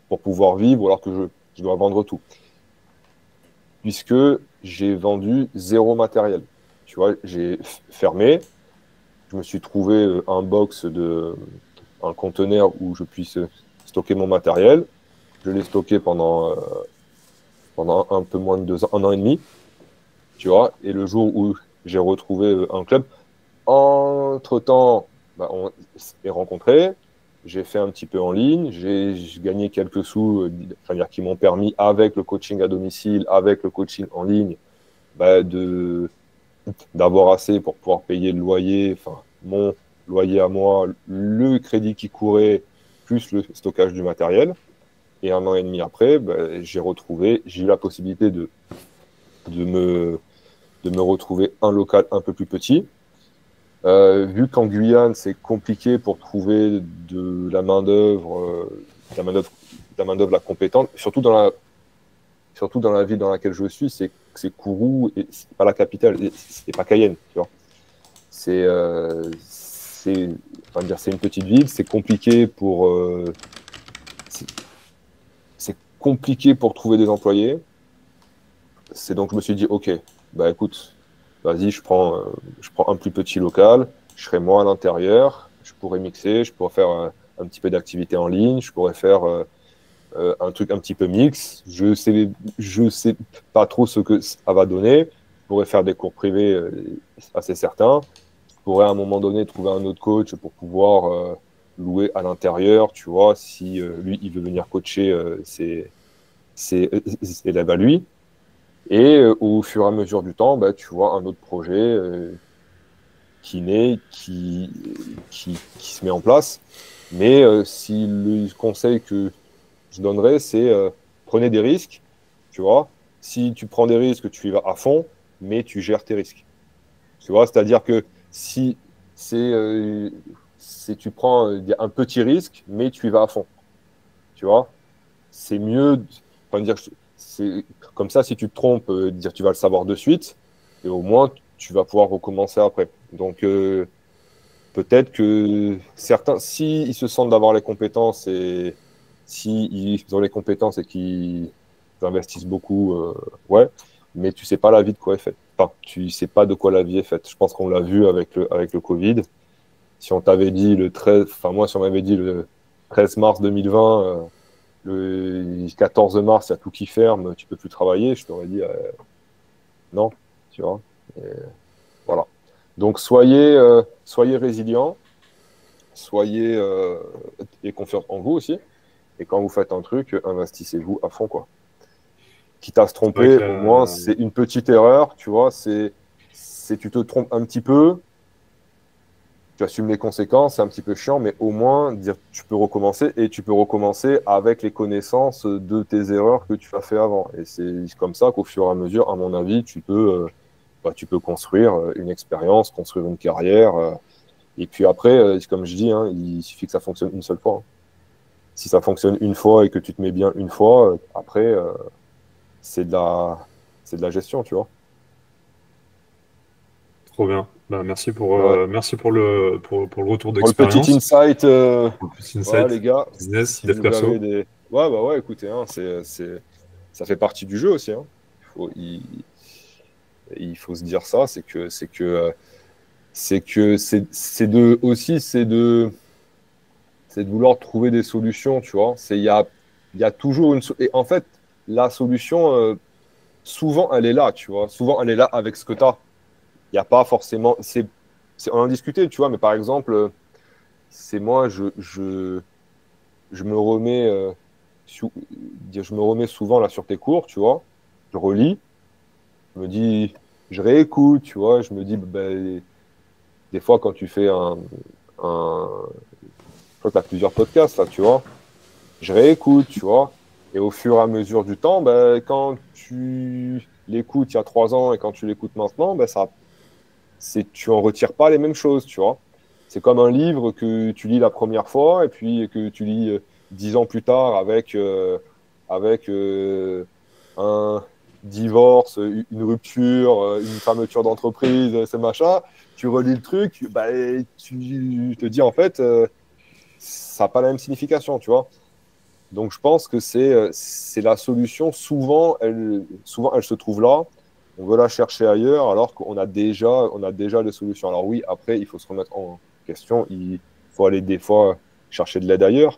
[SPEAKER 3] pour pouvoir vivre alors que je dois vendre tout. Puisque j'ai vendu zéro matériel. Tu vois, j'ai fermé, je me suis trouvé un conteneur où je puisse stocker mon matériel. Je l'ai stocké pendant un peu moins de 2 ans, 1 an et demi, tu vois. Et le jour où j'ai retrouvé un club, entre-temps, on s'est rencontrés, j'ai fait un petit peu en ligne, j'ai gagné quelques sous qui m'ont permis, avec le coaching à domicile, avec le coaching en ligne, d'avoir assez pour pouvoir payer le loyer, enfin mon loyer à moi, le crédit qui courait, plus le stockage du matériel. Et 1 an et demi après, j'ai eu la possibilité de me retrouver un local un peu plus petit. Vu qu'en Guyane, c'est compliqué pour trouver de la main-d'œuvre, la compétente, surtout dans la ville dans laquelle je suis, c'est Kourou, et c'est pas la capitale, c'est pas Cayenne, tu vois. C'est une petite ville, c'est compliqué compliqué pour trouver des employés. C'est donc je me suis dit, ok, bah écoute, vas-y, je prends un plus petit local, je serai moi à l'intérieur, je pourrais mixer, je pourrais faire un petit peu d'activité en ligne, je pourrais faire un truc un petit peu mix. Je sais pas trop ce que ça va donner. Je pourrais faire des cours privés, assez certains. Je pourrais à un moment donné trouver un autre coach pour pouvoir louer à l'intérieur, tu vois, si lui, il veut venir coacher ses élèves à lui. Et au fur et à mesure du temps, bah, tu vois un autre projet qui naît, qui se met en place. Mais si le conseil que je donnerais, c'est prenez des risques, tu vois. Si tu prends des risques, tu y vas à fond, mais tu gères tes risques. Tu vois, c'est-à-dire que si tu prends un petit risque, mais tu y vas à fond, tu vois, c'est mieux. Enfin, dire, c'est comme ça, si tu te trompes, dire tu vas le savoir de suite, et au moins tu vas pouvoir recommencer après. Donc peut-être que certains, si ils se sentent d'avoir les compétences et si ils ont les compétences et qu'ils investissent beaucoup, ouais, mais tu sais pas la vie de quoi est faite. Enfin, tu sais pas de quoi la vie est faite. Je pense qu'on l'a vu avec le Covid. Si on t'avait dit le 13, enfin moi, si on m'avait dit le 13 mars 2020, le 14 mars, il y a tout qui ferme, tu peux plus travailler, je t'aurais dit non, tu vois. Et voilà. Donc soyez résilients, soyez et confiance en vous aussi. Et quand vous faites un truc, investissez-vous à fond, quoi. Quitte à se
[SPEAKER 2] C'est vrai
[SPEAKER 3] tromper,
[SPEAKER 2] que
[SPEAKER 3] au moins, c'est une petite erreur, tu vois. C'est tu te trompes un petit peu, tu assumes les conséquences, c'est un petit peu chiant, mais au moins, dire, tu peux recommencer et tu peux recommencer avec les connaissances de tes erreurs que tu as fait avant. Et c'est comme ça qu'au fur et à mesure, à mon avis, tu peux construire une expérience, construire une carrière. Et puis après, comme je dis, hein, il suffit que ça fonctionne une seule fois, hein. Si ça fonctionne une fois et que tu te mets bien une fois, après, c'est de la gestion, tu vois.
[SPEAKER 2] trop bien. Bah, merci
[SPEAKER 3] Ouais.
[SPEAKER 2] pour le retour
[SPEAKER 3] Pour le petit
[SPEAKER 2] d'expérience,
[SPEAKER 3] insight,
[SPEAKER 2] pour le petit
[SPEAKER 3] voilà,
[SPEAKER 2] insight
[SPEAKER 3] les gars,
[SPEAKER 2] business,
[SPEAKER 3] si
[SPEAKER 2] dev
[SPEAKER 3] vous avez
[SPEAKER 2] perso.
[SPEAKER 3] des. Ouais, bah ouais, écoutez, hein, ça fait partie du jeu aussi, hein. Il faut se dire ça, c'est de vouloir trouver des solutions, tu vois. Il y a toujours et en fait, la solution, souvent, elle est là, tu vois. Souvent, elle est là avec ce que tu as. Il n'y a pas forcément. On en discutait, tu vois, mais par exemple, c'est moi, je me remets, je me remets souvent là sur tes cours, tu vois. Je relis, je me dis, je réécoute, tu vois. Je me dis, ben, des fois, quand tu fais je crois que tu as plusieurs podcasts, là, tu vois. Je réécoute, tu vois. Et au fur et à mesure du temps, ben, quand tu l'écoutes il y a 3 ans et quand tu l'écoutes maintenant, ben, tu en retires pas les mêmes choses, tu vois. C'est comme un livre que tu lis la première fois et puis que tu lis 10 ans plus tard avec un divorce, une rupture, une fermeture d'entreprise, ce machin. Tu relis le truc, bah, et tu te dis en fait, ça n'a pas la même signification, tu vois. Donc je pense que c'est la solution. Souvent, elle se trouve là. On veut la chercher ailleurs alors on a déjà les solutions. Alors oui, après, il faut se remettre en question. Il faut aller des fois chercher de l'aide ailleurs.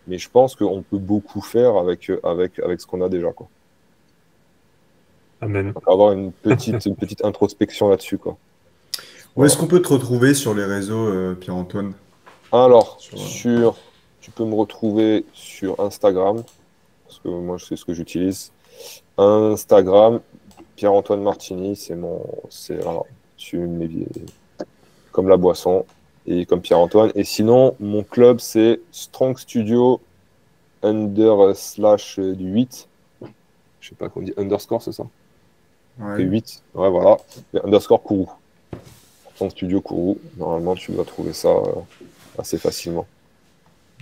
[SPEAKER 3] Mais je pense qu'on peut beaucoup faire avec ce qu'on a déjà, quoi.
[SPEAKER 2] Amen.
[SPEAKER 3] Donc, avoir une petite introspection là-dessus, quoi.
[SPEAKER 1] Où est-ce
[SPEAKER 3] Voilà.
[SPEAKER 1] qu'on peut te retrouver sur les réseaux, Pierre-Antoine?
[SPEAKER 3] Alors,
[SPEAKER 1] Sur,
[SPEAKER 3] tu peux me retrouver sur Instagram, parce que moi, c'est ce que j'utilise. Instagram, Pierre-Antoine Martini, voilà, comme la boisson et comme Pierre-Antoine. Et sinon, mon club, c'est Strong Studio _du 8. Je sais pas qu'on dit underscore, c'est ça? C'est
[SPEAKER 1] ouais.
[SPEAKER 3] 8. Ouais, voilà. Et underscore Kourou. Strong Studio Kourou. Normalement, tu dois trouver ça assez facilement.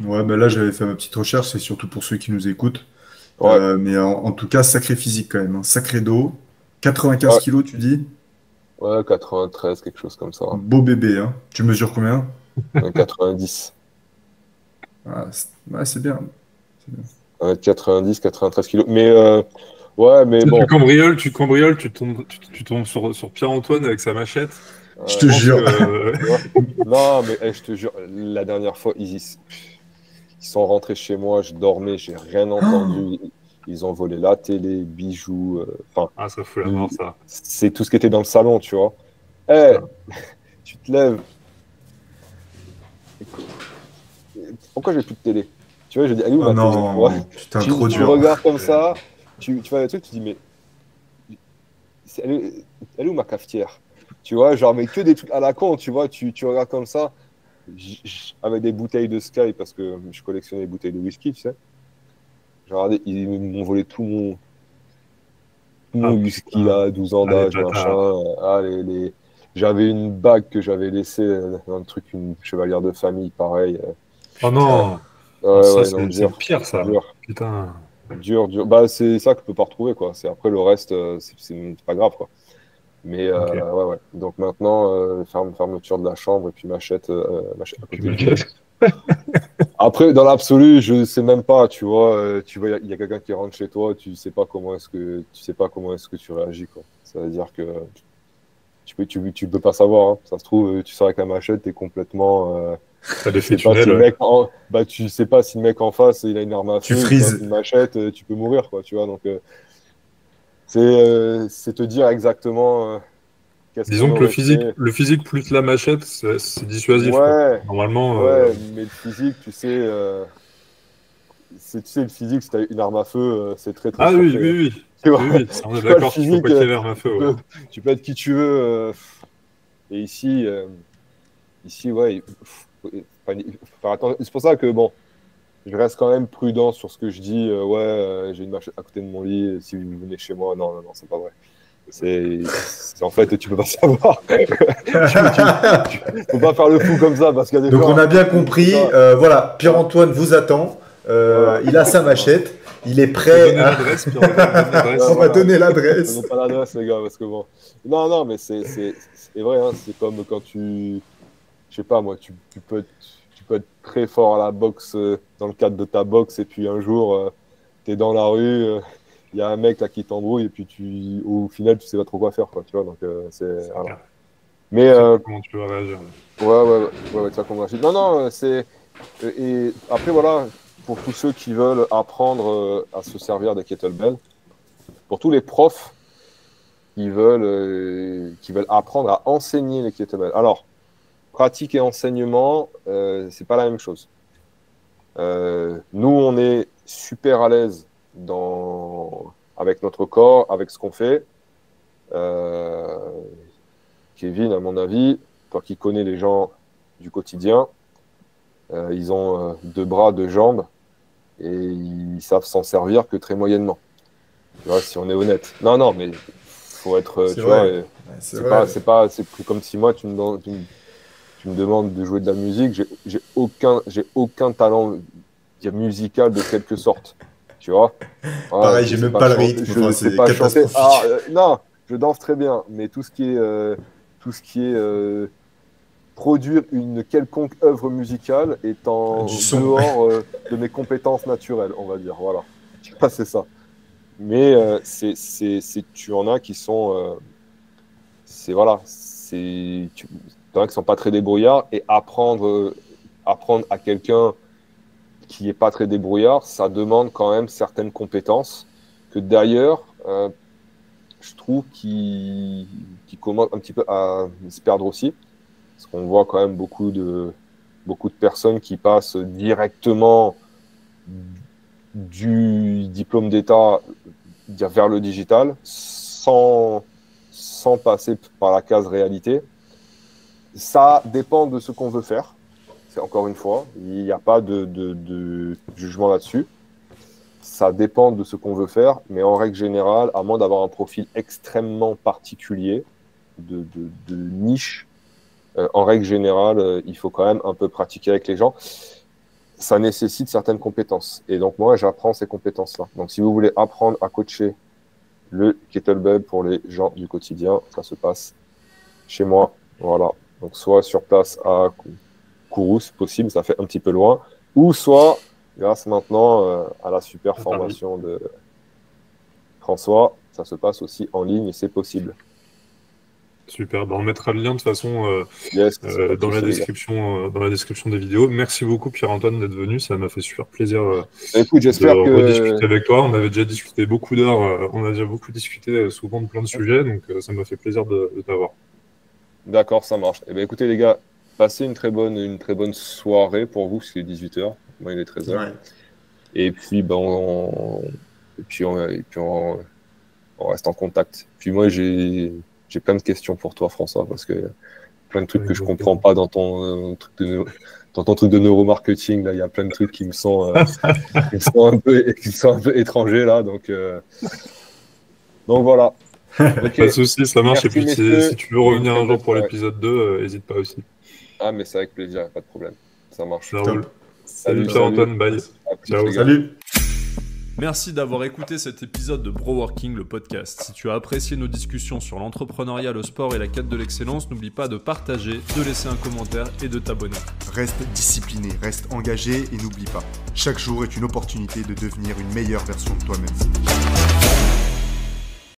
[SPEAKER 1] Ouais, bah là, j'avais fait ma petite recherche, c'est surtout pour ceux qui nous écoutent.
[SPEAKER 3] Ouais,
[SPEAKER 1] Mais en tout cas, sacré physique quand même, hein. Sacré dos. 95
[SPEAKER 3] ouais,
[SPEAKER 1] kilos, tu dis?
[SPEAKER 3] ouais, 93, quelque chose comme ça.
[SPEAKER 1] Beau bébé, hein. Tu mesures combien?
[SPEAKER 3] 90.
[SPEAKER 1] Ah, ouais, c'est bien. C'est bien.
[SPEAKER 3] 90, 93 kilos. Mais ouais, mais
[SPEAKER 2] Tu sais,
[SPEAKER 3] bon.
[SPEAKER 2] tu tombes sur Pierre-Antoine avec sa machette.
[SPEAKER 1] Je
[SPEAKER 2] Je
[SPEAKER 1] te
[SPEAKER 2] pense
[SPEAKER 1] jure.
[SPEAKER 3] Tu vois. Non, mais je te jure, la dernière fois, ils sont rentrés chez moi, je dormais, j'ai rien entendu. Ils ont volé la télé, bijoux. Enfin,
[SPEAKER 2] Ah, ça fout la mort, ça.
[SPEAKER 3] c'est tout ce qui était dans le salon, tu vois. Eh, tu te lèves. Pourquoi j'ai plus de télé? Tu vois, je dis, elle est où
[SPEAKER 1] Oh
[SPEAKER 3] ma télé? Tu vois.
[SPEAKER 1] non, putain, trop
[SPEAKER 3] Tu
[SPEAKER 1] dur.
[SPEAKER 3] regardes comme ça, tu vois le truc, tu dis, mais elle est où ma cafetière? Tu vois, genre, mais que des trucs à la con, tu vois, tu regardes comme ça, avec des bouteilles de Sky, parce que je collectionnais les bouteilles de whisky, tu sais. J'ai regardé, ils m'ont volé tout
[SPEAKER 2] Ah,
[SPEAKER 3] mon whisky,
[SPEAKER 2] putain.
[SPEAKER 3] là, 12 ans
[SPEAKER 2] Ah, les
[SPEAKER 3] d'âge, machin.
[SPEAKER 2] bâtards.
[SPEAKER 3] Ah, J'avais une bague que j'avais laissée dans un truc, une chevalière de famille, pareil.
[SPEAKER 2] Oh
[SPEAKER 3] Ouais,
[SPEAKER 2] non. Ah,
[SPEAKER 3] ouais,
[SPEAKER 2] ça,
[SPEAKER 3] ouais, non,
[SPEAKER 2] c'est le
[SPEAKER 3] dur,
[SPEAKER 2] pire, ça.
[SPEAKER 3] dur,
[SPEAKER 2] Putain.
[SPEAKER 3] dur. Bah, c'est ça que je peux pas retrouver, quoi. C'est après le reste, c'est pas grave, quoi. Mais
[SPEAKER 2] Ok.
[SPEAKER 3] ouais, ouais. Donc maintenant, fermeture de la chambre et puis machette à
[SPEAKER 2] Tu
[SPEAKER 3] côté du lit.
[SPEAKER 2] m'inquiètes.
[SPEAKER 3] Après, dans l'absolu, je sais même pas, tu vois, il y a quelqu'un qui rentre chez toi, tu sais pas comment est-ce que tu réagis, quoi. Ça veut dire que tu peux pas savoir, hein. Ça se trouve, tu sors avec la machette, t'es complètement,
[SPEAKER 2] T'as
[SPEAKER 3] tu
[SPEAKER 2] l'effet
[SPEAKER 3] sais pas si
[SPEAKER 2] tunnel,
[SPEAKER 3] le
[SPEAKER 2] ouais.
[SPEAKER 3] mec, bah, tu sais pas si le mec en face, il a une arme à
[SPEAKER 1] Tu
[SPEAKER 3] feu, il te lance
[SPEAKER 1] frises.
[SPEAKER 3] une machette, tu peux mourir, quoi, tu vois. Donc, c'est te dire exactement, qu'est-ce qu'on
[SPEAKER 2] Disons que
[SPEAKER 3] aurait fait.
[SPEAKER 2] le physique plus la machette, c'est dissuasif, quoi.
[SPEAKER 3] Ouais,
[SPEAKER 2] Normalement,
[SPEAKER 3] ouais, mais le physique, tu sais, tu sais, le physique, si tu as une arme à feu, c'est très très
[SPEAKER 2] ah oui,
[SPEAKER 3] surfait, hein.
[SPEAKER 2] oui, oui.
[SPEAKER 3] Tu vois,
[SPEAKER 2] Oui, oui, ça, on est
[SPEAKER 3] tu vois, le
[SPEAKER 2] d'accord qu'il faut
[SPEAKER 3] physique,
[SPEAKER 2] pas qu'il y ait l'arme à feu,
[SPEAKER 3] tu
[SPEAKER 2] ouais.
[SPEAKER 3] peux, tu peux être qui tu veux. Et ici, ouais, faut faire attention. C'est pour ça que, bon, je reste quand même prudent sur ce que je dis. Ouais, j'ai une machette à côté de mon lit. Si vous venez chez moi, non, non, non, c'est pas vrai. En fait, tu peux pas savoir. Faut pas faire le fou comme ça parce qu'il y a des
[SPEAKER 1] Donc on
[SPEAKER 3] gens.
[SPEAKER 1] a bien compris, voilà,
[SPEAKER 3] Voilà,
[SPEAKER 1] Pierre-Antoine vous attend,
[SPEAKER 3] voilà,
[SPEAKER 1] il a sa
[SPEAKER 3] voilà.
[SPEAKER 1] machette, il est
[SPEAKER 2] On peut
[SPEAKER 1] prêt
[SPEAKER 2] donner
[SPEAKER 1] à...
[SPEAKER 2] l'adresse, Pierre, on va donner
[SPEAKER 3] Ouais,
[SPEAKER 2] l'adresse.
[SPEAKER 1] On va
[SPEAKER 3] voilà.
[SPEAKER 1] donner
[SPEAKER 3] Donnez
[SPEAKER 1] l'adresse.
[SPEAKER 3] pas l'adresse, les gars, parce que bon. Non, non, mais c'est vrai, hein, c'est comme quand je sais pas, moi, tu peux être très fort à la boxe dans le cadre de ta boxe, et puis un jour, tu es dans la rue, il y a un mec là qui t'embrouille, et puis au final, tu sais pas trop quoi faire, quoi, tu vois, donc
[SPEAKER 2] C'est
[SPEAKER 3] voilà.
[SPEAKER 2] clair.
[SPEAKER 3] Mais
[SPEAKER 2] Tu sais pas comment tu vas réagir.
[SPEAKER 3] ouais, ouais, ouais, ouais, ça qu'on va. Non, non, et après, voilà, pour tous ceux qui veulent apprendre à se servir des kettlebells, pour tous les profs qui veulent apprendre à enseigner les kettlebells. Alors, pratique et enseignement, c'est pas la même chose. Nous, on est super à l'aise avec notre corps, avec ce qu'on fait. Euh, Kevin, à mon avis, toi qui connais les gens du quotidien, ils ont deux bras, deux jambes, et ils savent s'en servir que très moyennement. Tu vois, si on est honnête. Non, non, mais faut être,
[SPEAKER 1] C'est
[SPEAKER 3] tu vois,
[SPEAKER 1] vrai, c'est vrai.
[SPEAKER 3] c'est comme si moi tu me demandes de jouer de la musique, j'ai aucun talent musical de quelque sorte, tu vois. Ouais,
[SPEAKER 1] Pareil, j'ai même pas le rythme,
[SPEAKER 3] je
[SPEAKER 1] enfin
[SPEAKER 3] ne sais
[SPEAKER 1] c'est
[SPEAKER 3] pas chanter. Ah,
[SPEAKER 1] catastrophique.
[SPEAKER 3] non, je danse très bien, mais tout ce qui est produire une quelconque œuvre musicale est
[SPEAKER 1] Du
[SPEAKER 3] en
[SPEAKER 1] son.
[SPEAKER 3] dehors de mes compétences naturelles, on va dire. Voilà, c'est ça. Mais tu en as qui sont, voilà, t'en as qui sont pas très débrouillards et apprendre à quelqu'un qui est pas très débrouillard, ça demande quand même certaines compétences que d'ailleurs, je trouve qui commencent un petit peu à se perdre aussi. Parce qu'on voit quand même beaucoup de personnes qui passent directement du diplôme d'État vers le digital sans passer par la case réalité. Ça dépend de ce qu'on veut faire. C'est encore une fois, il n'y a pas de jugement là-dessus. Ça dépend de ce qu'on veut faire, mais en règle générale, à moins d'avoir un profil extrêmement particulier, de niche, en règle générale, il faut quand même un peu pratiquer avec les gens. Ça nécessite certaines compétences. Et donc, moi, j'apprends ces compétences-là. Donc, si vous voulez apprendre à coacher le kettlebell pour les gens du quotidien, ça se passe chez moi. Voilà. Donc, soit sur place à Kourou, c'est possible, ça fait un petit peu loin, ou soit grâce maintenant à la super formation de François, ça se passe aussi en ligne et c'est possible.
[SPEAKER 2] Super, on mettra le lien de toute façon
[SPEAKER 3] Yes,
[SPEAKER 2] dans la description des vidéos. Merci beaucoup Pierre-Antoine d'être venu, ça m'a fait super plaisir
[SPEAKER 3] écoute, j'espère
[SPEAKER 2] de
[SPEAKER 3] que
[SPEAKER 2] rediscuter avec toi. On avait déjà discuté beaucoup d'heures, on a déjà beaucoup discuté souvent de plein de sujets, donc ça m'a fait plaisir de t'avoir.
[SPEAKER 3] D'accord, ça marche. Eh bien, écoutez les gars, passez une très bonne soirée pour vous, parce qu'il est 18h, moi il est 13h.
[SPEAKER 1] Ouais.
[SPEAKER 3] Et puis, on reste en contact. Puis moi, j'ai plein de questions pour toi, François, parce que plein de trucs que je comprends pas dans ton truc de neuromarketing. Là, il y a plein de trucs qui me sont un peu étrangers là. Donc voilà. Okay.
[SPEAKER 2] Pas de soucis, ça marche.
[SPEAKER 3] Merci,
[SPEAKER 2] et puis si tu veux revenir un jour pour l'épisode 2, n'hésite pas aussi.
[SPEAKER 3] Ah, mais c'est avec plaisir, pas de problème. Ça marche.
[SPEAKER 2] Ça roule. Salut Pierre-Antoine, bye.
[SPEAKER 1] Ciao. Salut.
[SPEAKER 4] Merci d'avoir écouté cet épisode de Broworking, le podcast. Si tu as apprécié nos discussions sur l'entrepreneuriat, le sport et la quête de l'excellence, n'oublie pas de partager, de laisser un commentaire et de t'abonner.
[SPEAKER 5] Reste discipliné, reste engagé et n'oublie pas, chaque jour est une opportunité de devenir une meilleure version de toi-même.